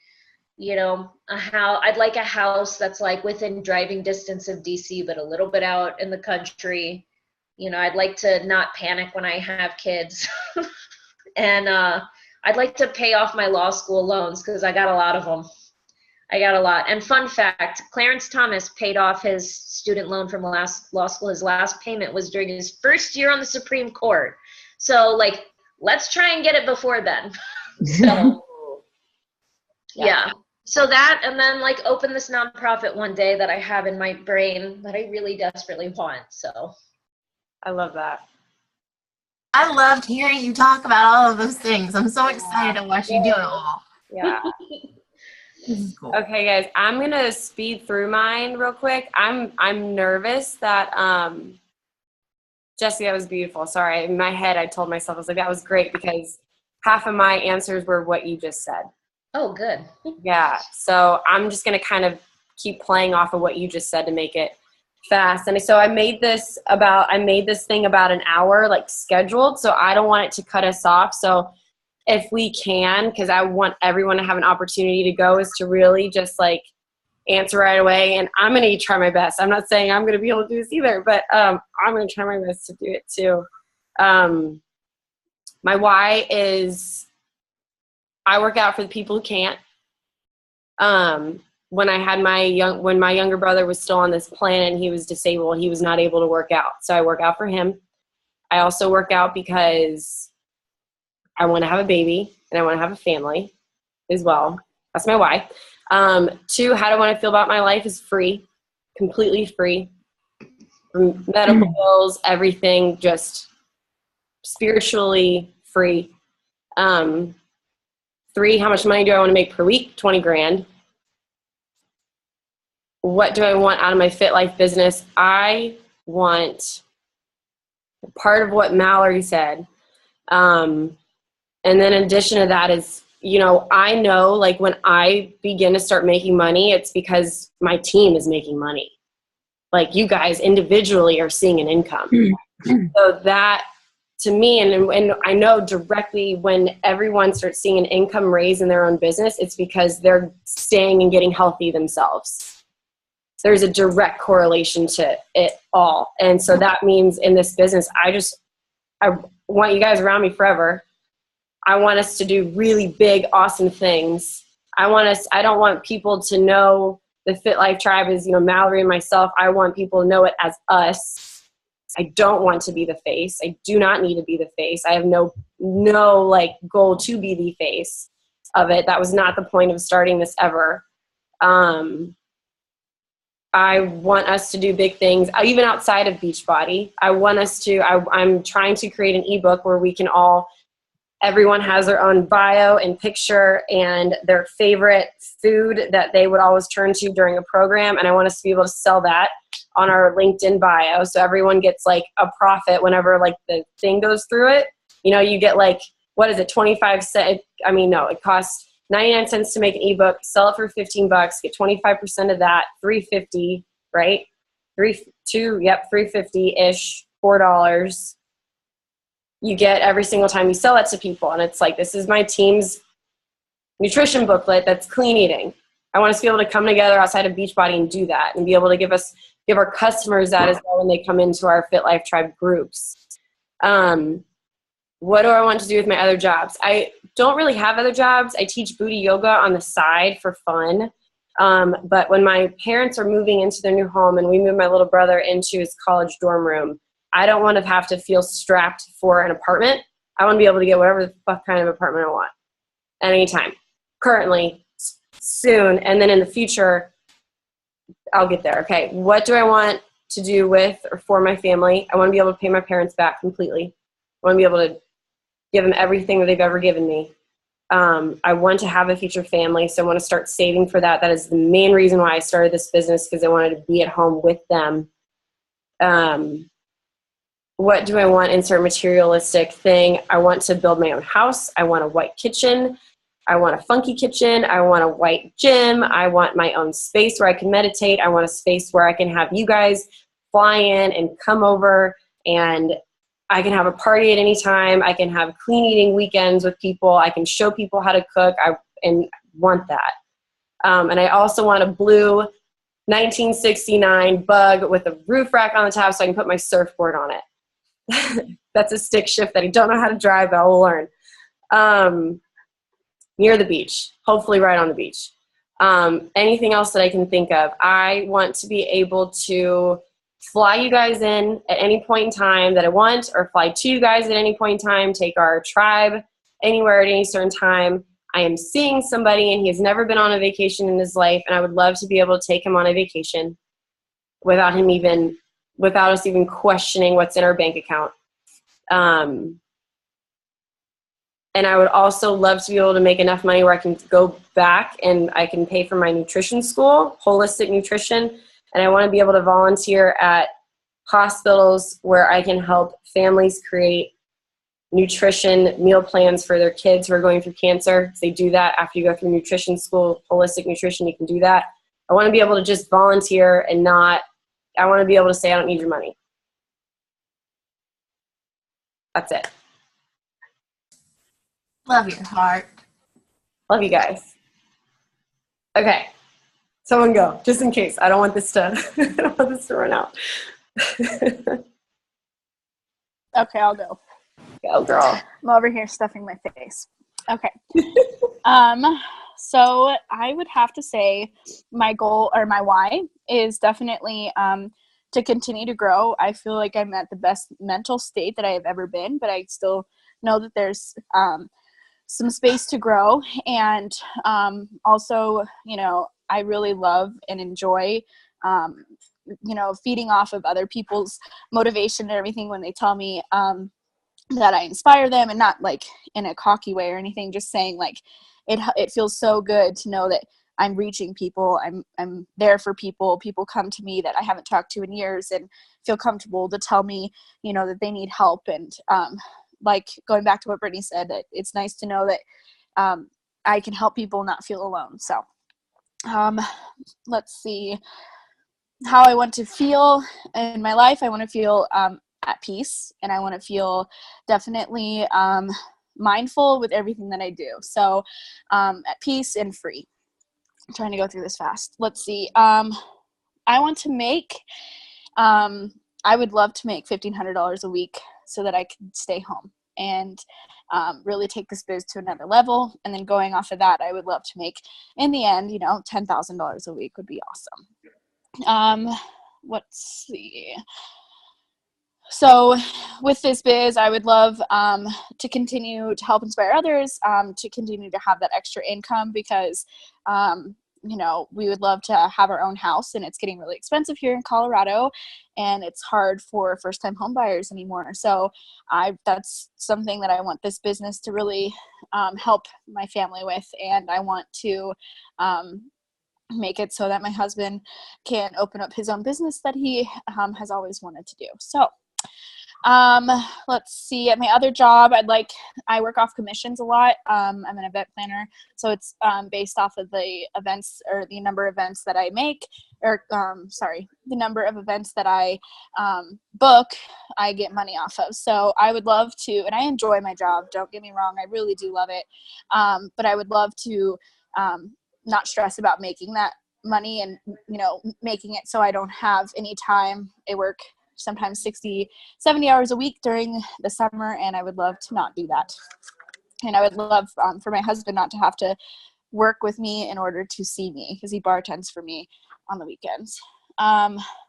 You know, I'd like a house that's like within driving distance of DC, but a little bit out in the country. You know, I'd like to not panic when I have kids. And I'd like to pay off my law school loans because I got a lot of them. And fun fact, Clarence Thomas paid off his student loan from last law school. His last payment was during his first year on the Supreme Court. So, like, let's try and get it before then. So, yeah. So that, and then, like, open this nonprofit one day that I have in my brain that I really desperately want. So I love that. I loved hearing you talk about all of those things. I'm so excited to watch you do it all. Yeah. This is cool. Okay, guys, I'm gonna speed through mine real quick. I'm nervous that Jesse, that was beautiful. Sorry, in my head I told myself, I was like, that was great because half of my answers were what you just said. Oh, good. Yeah, so I'm just gonna kind of keep playing off of what you just said to make it fast. And so I made this thing about an hour, like scheduled, so I don't want it to cut us off. So if we can, because I want everyone to have an opportunity to go, is to really just like answer right away. And I'm going to try my best. I'm not saying I'm going to be able to do this either, but I'm going to try my best to do it too. My why is I work out for the people who can't. When my younger brother was still on this planet and he was disabled, he was not able to work out. So I work out for him. I also work out because I want to have a baby and I want to have a family as well. That's my why. 2, how do I want to feel about my life is free, completely free. From medical bills, everything, just spiritually free. 3, how much money do I want to make per week? 20 grand. What do I want out of my Fit Life business? I want part of what Mallory said. And then in addition to that is, you know, I know like when I begin to start making money, it's because my team is making money. Like you guys individually are seeing an income. So that to me, and I know directly when everyone starts seeing an income raise in their own business, it's because they're staying and getting healthy themselves. There's a direct correlation to it all. And so that means in this business, I want you guys around me forever. I want us to do really big, awesome things. I don't want people to know the Fit Life Tribe is, you know, Mallory and myself. I want people to know it as us. I don't want to be the face. I do not need to be the face. I have no like goal to be the face of it. That was not the point of starting this ever. I want us to do big things, even outside of Beachbody. I'm trying to create an ebook where we can everyone has their own bio and picture and their favorite food that they would always turn to during a program. And I want us to be able to sell that on our LinkedIn bio. So everyone gets like a profit whenever like the thing goes through it. You know, you get like, what is it? 25 cents. I mean, no, it costs 99 cents to make an ebook, sell it for $15, get 25% of that, $3.50, right? $3.50-ish, $4. You get every single time you sell it to people. And it's like, this is my team's nutrition booklet that's clean eating. I want us to be able to come together outside of Beachbody and do that and be able to give our customers that as well when they come into our Fit Life Tribe groups. What do I want to do with my other jobs? I don't really have other jobs. I teach booty yoga on the side for fun. But when my parents are moving into their new home and we move my little brother into his college dorm room, I don't want to have to feel strapped for an apartment. I want to be able to get whatever the fuck kind of apartment I want at any time. Currently, soon, and then in the future, I'll get there. Okay, what do I want to do with or for my family? I want to be able to pay my parents back completely. I want to be able to give them everything that they've ever given me. I want to have a future family, so I want to start saving for that. That is the main reason why I started this business, because I wanted to be at home with them. what do I want? Insert materialistic thing. I want to build my own house. I want a white kitchen. I want a funky kitchen. I want a white gym. I want my own space where I can meditate. I want a space where I can have you guys fly in and come over, and I can have a party at any time. I can have clean eating weekends with people. I can show people how to cook. I want that. And I also want a blue 1969 Bug with a roof rack on the top so I can put my surfboard on it. That's a stick shift that I don't know how to drive, but I will learn. Near the beach, hopefully right on the beach. Anything else that I can think of? I want to be able to fly you guys in at any point in time that I want, or fly to you guys at any point in time, take our tribe anywhere at any certain time. I am seeing somebody and he has never been on a vacation in his life, and I would love to be able to take him on a vacation without us even questioning what's in our bank account. And I would also love to be able to make enough money where I can go back and I can pay for my nutrition school, holistic nutrition. And I want to be able to volunteer at hospitals where I can help families create nutrition meal plans for their kids who are going through cancer. They do that after you go through nutrition school, holistic nutrition, you can do that. I want to be able to just volunteer and I want to be able to say, I don't need your money. That's it. Love your heart. Love you guys. Okay. Someone go, just in case. I don't want this to run out. Okay, I'll go. Go, girl. I'm over here stuffing my face. Okay. So I would have to say my goal, or my why, is definitely to continue to grow. I feel like I'm at the best mental state that I have ever been, but I still know that there's some space to grow. And also, I really love and enjoy, feeding off of other people's motivation and everything when they tell me that I inspire them, and not like in a cocky way or anything, just saying like it feels so good to know that I'm reaching people. I'm there for people. People come to me that I haven't talked to in years and feel comfortable to tell me, that they need help. And like going back to what Brittany said, that it's nice to know that I can help people not feel alone. So let's see how I want to feel in my life. I want to feel at peace, and I want to feel definitely mindful with everything that I do. So at peace and free. I'm trying to go through this fast. Let's see. I want to make, I would love to make $1,500 a week so that I could stay home and really take this biz to another level. And then going off of that, I would love to make, in the end, $10,000 a week would be awesome. Let's see. So with this biz, I would love to continue to help inspire others, to continue to have that extra income, because, we would love to have our own house, and it's getting really expensive here in Colorado, and it's hard for first-time home buyers anymore. So that's something that I want this business to really help my family with, and I want to make it so that my husband can open up his own business that he has always wanted to do. So let's see, at my other job, I work off commissions a lot. I'm an event planner, so it's based off of the events, or the number of events that I make, or the number of events that I book, I get money off of. So I would love to, and I enjoy my job, don't get me wrong, I really do love it, but I would love to not stress about making that money, and making it so I don't have any time. I work sometimes 60, 70 hours a week during the summer, and I would love to not do that. And I would love for my husband not to have to work with me in order to see me, because he bartends for me on the weekends.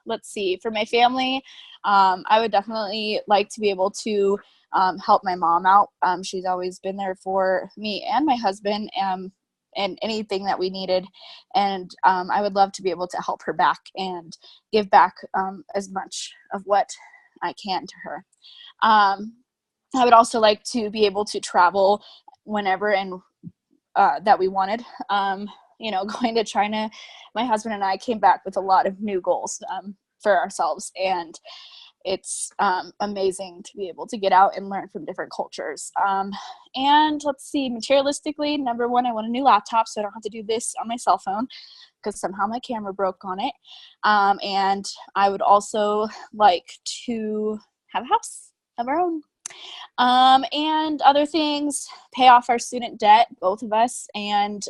Let's see, for my family, I would definitely like to be able to help my mom out. She's always been there for me and my husband, and anything that we needed. And I would love to be able to help her back and give back as much of what I can to her. I would also like to be able to travel whenever and that we wanted. Going to China, my husband and I came back with a lot of new goals for ourselves. And it's amazing to be able to get out and learn from different cultures. And let's see, materialistically, number one, I want a new laptop so I don't have to do this on my cell phone because somehow my camera broke on it. And I would also like to have a house of our own. And other things, pay off our student debt, both of us, and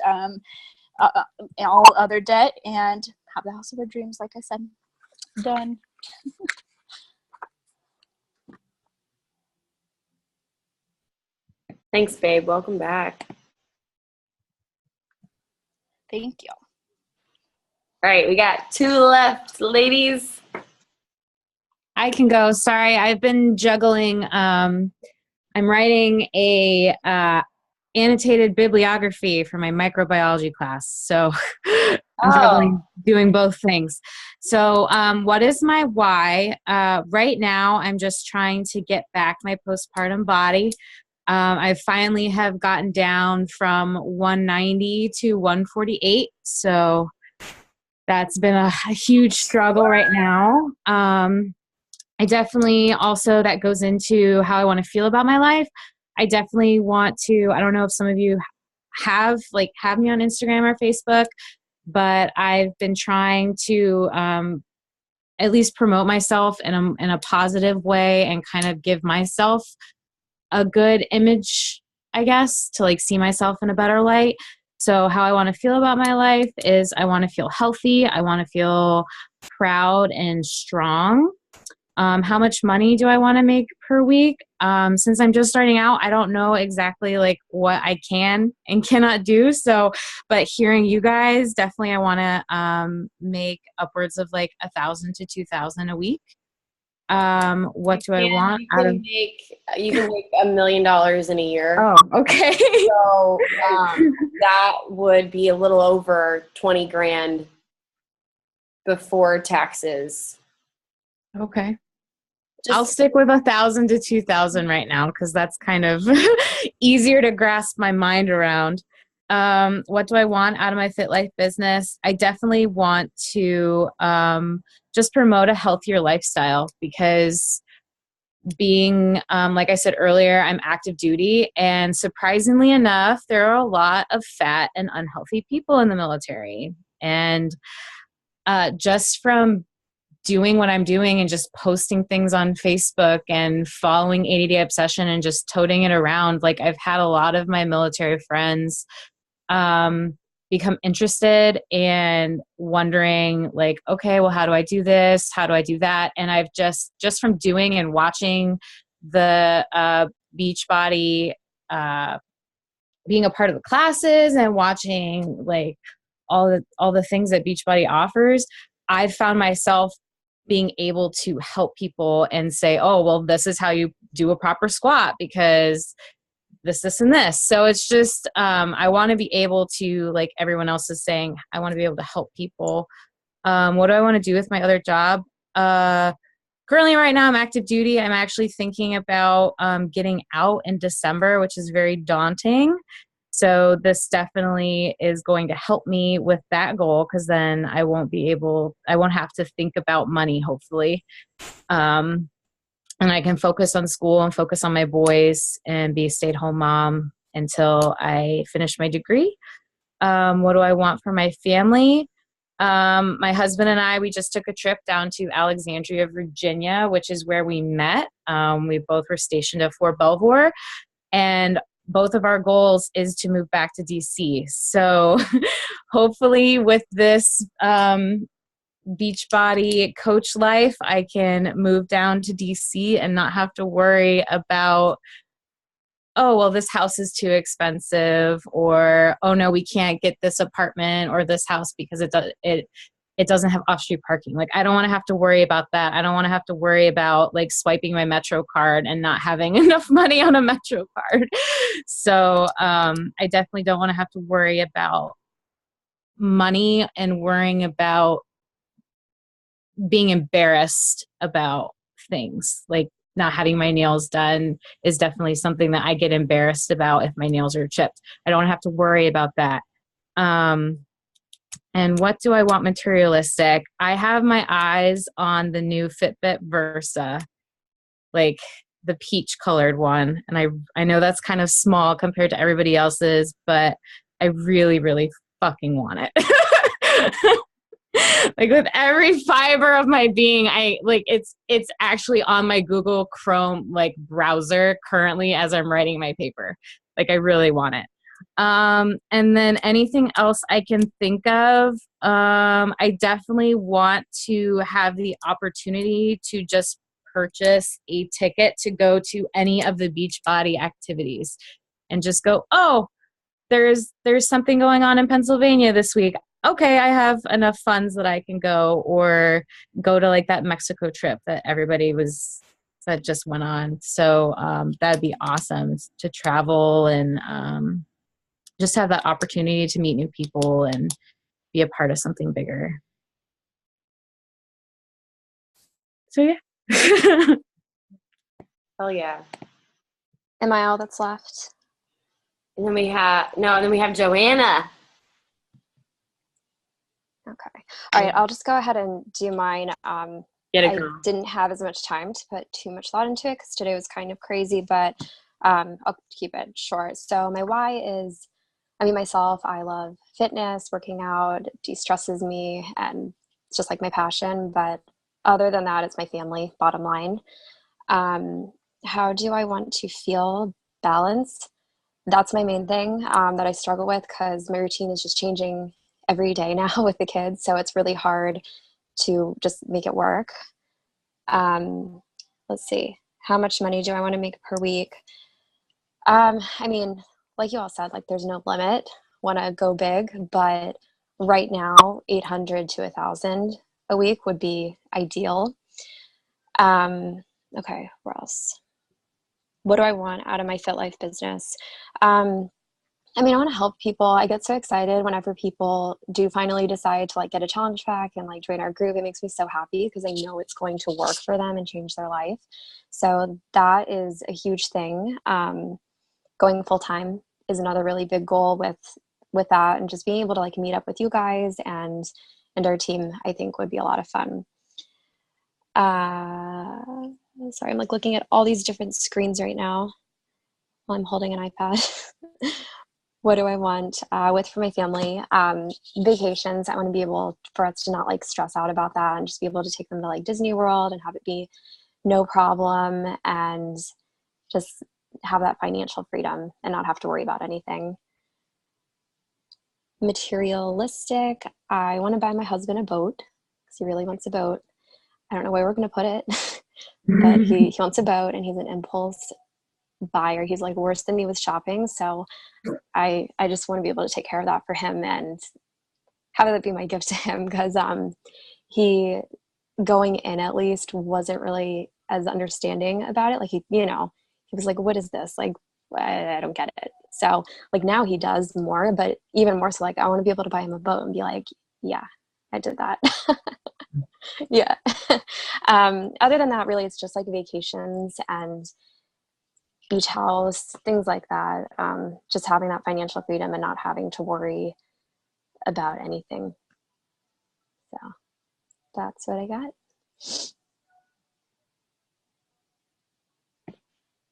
all other debt, and have the house of our dreams, like I said. Done. Thanks, babe. Welcome back. Thank you. All right, we got 2 left, ladies. I can go. Sorry, I've been juggling. I'm writing a annotated bibliography for my microbiology class, so I'm juggling doing both things. So what is my why? Right now, I'm just trying to get back my postpartum body. I finally have gotten down from 190 to 148, so that's been a huge struggle right now. I definitely also, that goes into how I want to feel about my life. I definitely want to, I don't know if some of you have me on Instagram or Facebook, but I've been trying to at least promote myself in a positive way and kind of give myself a good image, I guess, to like see myself in a better light. So how I want to feel about my life is I want to feel healthy. I want to feel proud and strong. How much money do I want to make per week? Since I'm just starting out, I don't know exactly like what I can and cannot do. So, but hearing you guys, definitely I want to make upwards of like 1,000 to 2,000 a week. What do I want? You can make $1 million in a year. Oh, okay. So that would be a little over 20 grand before taxes. Okay. I'll stick with 1,000 to 2,000 right now because that's kind of easier to grasp my mind around. What do I want out of my Fit Life business? I definitely want to just promote a healthier lifestyle because being, like I said earlier, I'm active duty, and surprisingly enough, there are a lot of fat and unhealthy people in the military. And just from doing what I'm doing and just posting things on Facebook and following 80 Day Obsession and just toting it around, like I've had a lot of my military friends become interested and wondering like, okay, well, how do I do this? How do I do that? And I've just from doing and watching the Beachbody, being a part of the classes and watching like all the things that Beachbody offers, I've found myself being able to help people and say, oh, well, this is how you do a proper squat because this, and this. So it's just, I want to be able to, like everyone else is saying, I want to be able to help people. What do I want to do with my other job? Currently right now I'm active duty. I'm actually thinking about getting out in December, which is very daunting. So this definitely is going to help me with that goal because then I won't have to think about money, hopefully. And I can focus on school and focus on my boys and be a stay-at-home mom until I finish my degree. What do I want for my family? My husband and I, we just took a trip down to Alexandria, Virginia, which is where we met. We both were stationed at Fort Belvoir, and both of our goals is to move back to DC. So hopefully with this Beachbody coach life, I can move down to DC and not have to worry about, oh, well, this house is too expensive, or, oh no, we can't get this apartment or this house because it doesn't have off-street parking. Like, I don't want to have to worry about that. I don't want to have to worry about like swiping my Metro card and not having enough money on a Metro card. So I definitely don't want to have to worry about money and worrying about being embarrassed about things. Like not having my nails done is definitely something that I get embarrassed about if my nails are chipped. I don't have to worry about that. And And what do I want materialistic? I have my eyes on the new Fitbit Versa, like the peach colored one. And I know that's kind of small compared to everybody else's, but I really, really fucking want it. Like with every fiber of my being, I like it's actually on my Google Chrome like browser currently as I'm writing my paper. Like I really want it. And then anything else I can think of, I definitely want to have the opportunity to just purchase a ticket to go to any of the Beachbody activities and just go, oh, there's something going on in Pennsylvania this week. Okay, I have enough funds that I can go, or go to like that Mexico trip that that just went on. So that'd be awesome to travel and just have that opportunity to meet new people and be a part of something bigger. So yeah. Hell yeah. Am I all that's left? And then we have Joanna. Okay. All right, I'll just go ahead and do mine. Get it, I girl. didn't have as much time to put too much thought into it because today was kind of crazy, but I'll keep it short. So my why is, myself, I love fitness, working out, de-stresses me, and it's just like my passion. But other than that, it's my family, bottom line. How do I want to feel balanced? That's my main thing that I struggle with because my routine is just changing every day now with the kids. So it's really hard to just make it work. Let's see. How much money do I want to make per week? Like you all said, like there's no limit. Want to go big, but right now 800 to 1,000 a week would be ideal. Okay, where else? What do I want out of my Fit Life business? I want to help people. I get so excited whenever people do finally decide to like get a challenge pack and like join our group. It makes me so happy because I know it's going to work for them and change their life. So that is a huge thing. Going full time is another really big goal with that, and just being able to like meet up with you guys and our team, I think would be a lot of fun. Sorry, I'm like looking at all these different screens right now while I'm holding an iPad. What do I want for my family? Vacations. I want to be able for us to not like stress out about that and just be able to take them to like Disney World and have it be no problem and just have that financial freedom and not have to worry about anything. Materialistic. I want to buy my husband a boat because he really wants a boat. I don't know where we're going to put it, but he wants a boat and he's an impulse buyer. He's like worse than me with shopping. So I just want to be able to take care of that for him and have that be my gift to him because he going in at least wasn't really as understanding about it. Like he was like, what is this? Like, I don't get it. So like now he does more, but even more so like I want to be able to buy him a boat and be like, yeah, I did that. Yeah. Other than that, really, it's just like vacations and beach house, things like that. Just having that financial freedom and not having to worry about anything. So that's what I got.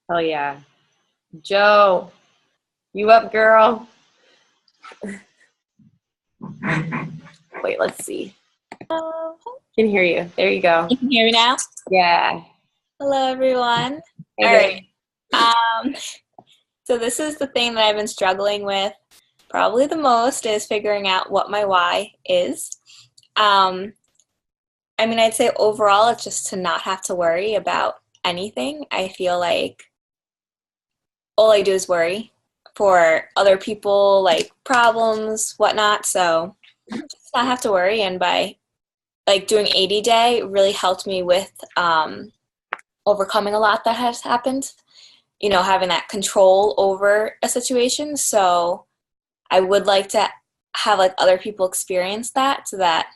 Hell yeah. Joe, you up, girl? Wait, let's see. Can hear you. There you go. You can hear me now? Yeah. Hello, everyone. Hey, all right. So this is the thing that I've been struggling with probably the most is figuring out what my why is. I'd say overall it's just to not have to worry about anything. I feel like all I do is worry for other people, like problems, whatnot. So just not have to worry. And by like doing 80 day really helped me with overcoming a lot that has happened, having that control over a situation. So I would like to have like other people experience that so that,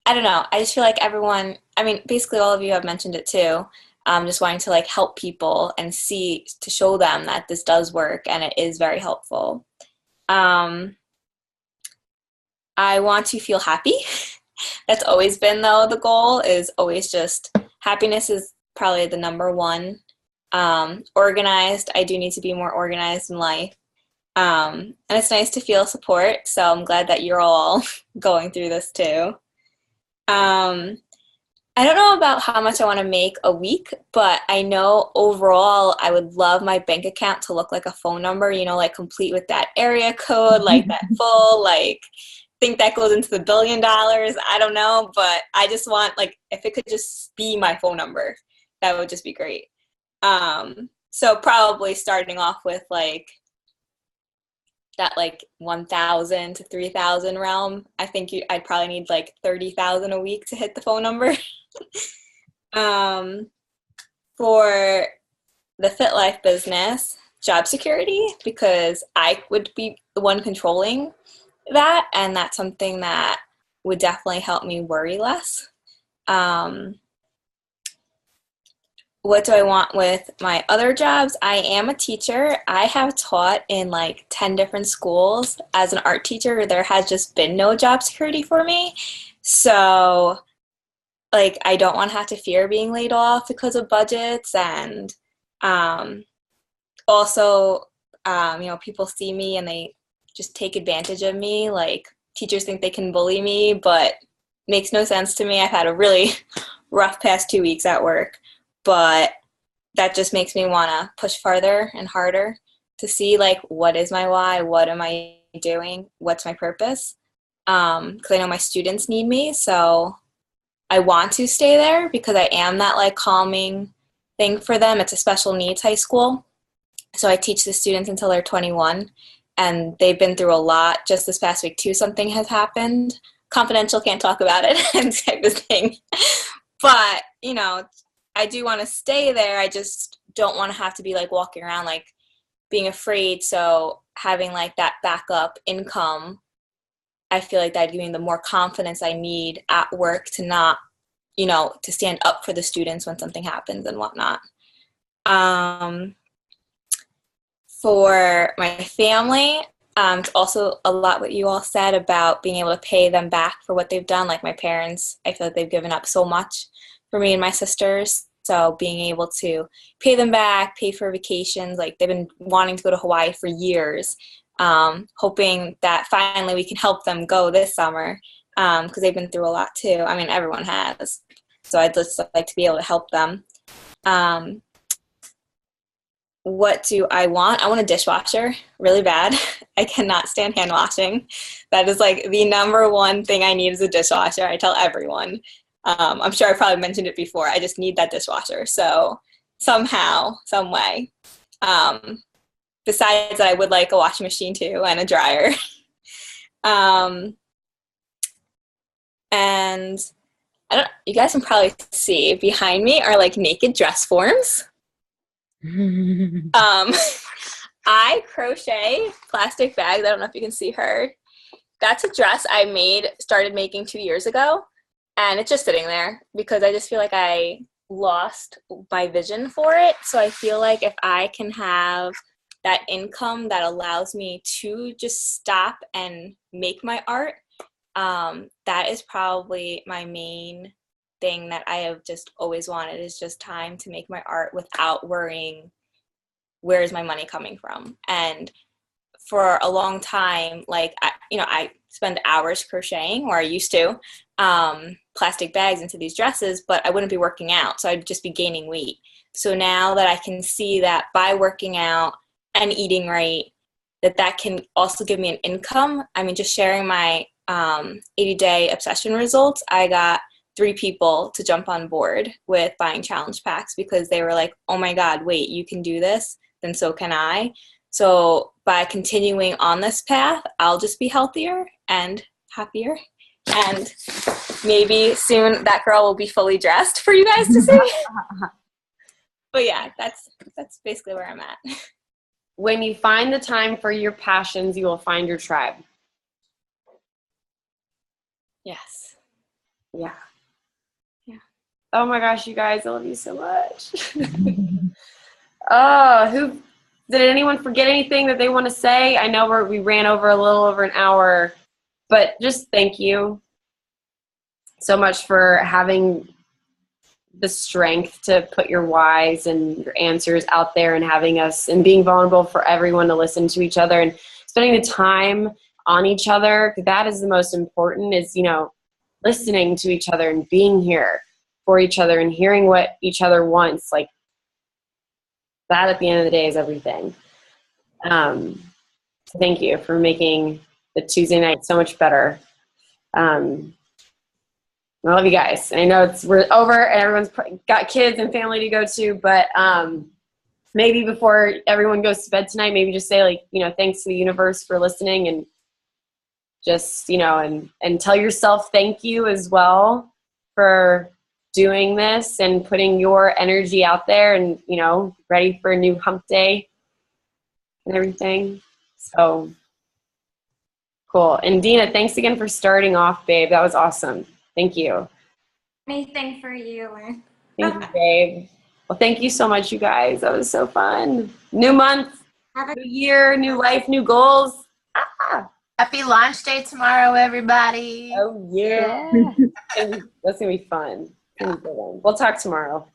I don't know, I just feel like everyone, basically all of you have mentioned it too, just wanting to like help people and to show them that this does work and it is very helpful. I want to feel happy. That's always been, though, the goal is always just happiness is probably the number one. Organized. I do need to be more organized in life. And it's nice to feel support. So I'm glad that you're all going through this too. I don't know about how much I want to make a week, but I know overall I would love my bank account to look like a phone number, you know, like complete with that area code, like that full, like, think that goes into the $1 billion. I don't know, but I just want, like, if it could just be my phone number, that would just be great. So probably starting off with like that, like 1,000 to 3,000 realm. I think I'd probably need like 30,000 a week to hit the phone number. For the Fit Life business, job security, because I would be the one controlling that, and that's something that would definitely help me worry less. What do I want with my other jobs? I am a teacher. I have taught in like 10 different schools. As an art teacher, there has just been no job security for me. So, like, I don't want to have to fear being laid off because of budgets. And also, you know, people see me and they just take advantage of me. Like, teachers think they can bully me, but makes no sense to me. I've had a really rough past 2 weeks at work. But that just makes me want to push farther and harder to see, like, what is my why? What am I doing? What's my purpose? Because I know my students need me, so I want to stay there because I am that, like, calming thing for them. It's a special needs high school, so I teach the students until they're 21, and they've been through a lot. Just this past week, too, something has happened. Confidential, can't talk about it, and type of thing. But, you know, I do want to stay there. I just don't want to have to be like walking around like being afraid. So having like that backup income, I feel like that'd give me the more confidence I need at work to not, you know, to stand up for the students when something happens and whatnot. For my family, it's also a lot what you all said about being able to pay them back for what they've done. Like my parents, I feel like they've given up so much for me and my sisters. So being able to pay them back, pay for vacations, like they've been wanting to go to Hawaii for years, hoping that finally we can help them go this summer because they've been through a lot too. I mean, everyone has. So I'd just like to be able to help them. What do I want? I want a dishwasher really bad. I cannot stand hand washing. That is like the number one thing I need is a dishwasher. I tell everyone. I'm sure I probably mentioned it before. I just need that dishwasher. So somehow, some way. Besides that, I would like a washing machine too and a dryer. And I don't. You guys can probably see behind me are like naked dress forms. I crochet plastic bags. I don't know if you can see her. That's a dress I started making 2 years ago. And it's just sitting there because I just feel like I lost my vision for it. So I feel like if I can have that income that allows me to just stop and make my art, that is probably my main thing that I have just always wanted is just time to make my art without worrying where is my money coming from. And for a long time, like, I spend hours crocheting, or I used to, plastic bags into these dresses, but I wouldn't be working out, so I'd just be gaining weight. So now that I can see that by working out and eating right, that can also give me an income. I mean, just sharing my 80-day obsession results, I got 3 people to jump on board with buying challenge packs because they were like, oh my God, wait, you can do this? Then so can I. So by continuing on this path, I'll just be healthier and happier. And maybe soon that girl will be fully dressed for you guys to see. But yeah, that's basically where I'm at. When you find the time for your passions, you will find your tribe. Yes. Yeah. Yeah. Oh my gosh, you guys, I love you so much. Did anyone forget anything that they want to say? I know we ran over a little over an hour, But just thank you so much for having the strength to put your whys and your answers out there, and having us and being vulnerable for everyone to listen to each other and spending the time on each other. That is the most important, is, you know, listening to each other and being here for each other and hearing what each other wants. Like, that at the end of the day is everything. So thank you for making the Tuesday night so much better. I love you guys. And I know we're over and everyone's got kids and family to go to, but maybe before everyone goes to bed tonight, maybe just say, like, you know, thanks to the universe for listening, and just, you know, and tell yourself thank you as well for doing this and putting your energy out there, and, you know, ready for a new hump day and everything. So cool. And Dina, thanks again for starting off, babe. That was awesome. Thank you. Anything for you, Lynn. Thank you, babe. Well, thank you so much, you guys. That was so fun. New month, new year, new life, new goals. Happy launch day tomorrow, everybody. Oh, yeah. That's going to be fun. We'll talk tomorrow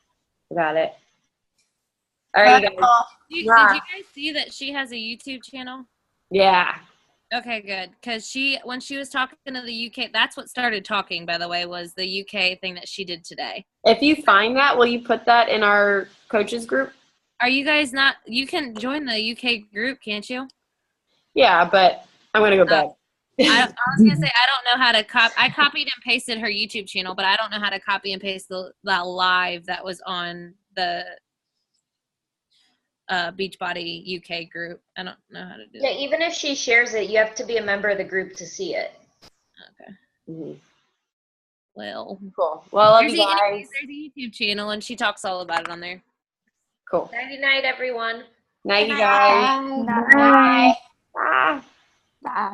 about it. All right, you guys. Did you guys see that she has a YouTube channel? Yeah. Okay, good. Because when she was talking to the UK, that's what started talking, by the way, was the UK thing that she did today. If you find that, will you put that in our coaches group? Are you guys not? You can join the UK group, can't you? Yeah, but I'm going to go bed. I was going to say, I don't know how to copy. I copied and pasted her YouTube channel, but I don't know how to copy and paste that live that was on the Beachbody UK group. I don't know how to do Yeah, even if she shares it, you have to be a member of the group to see it. Okay. Mm-hmm. Well, cool. Well, I love you guys. There's a YouTube channel, and she talks all about it on there. Cool. Nighty night, everyone. Night, you guys. Bye. Bye. Bye.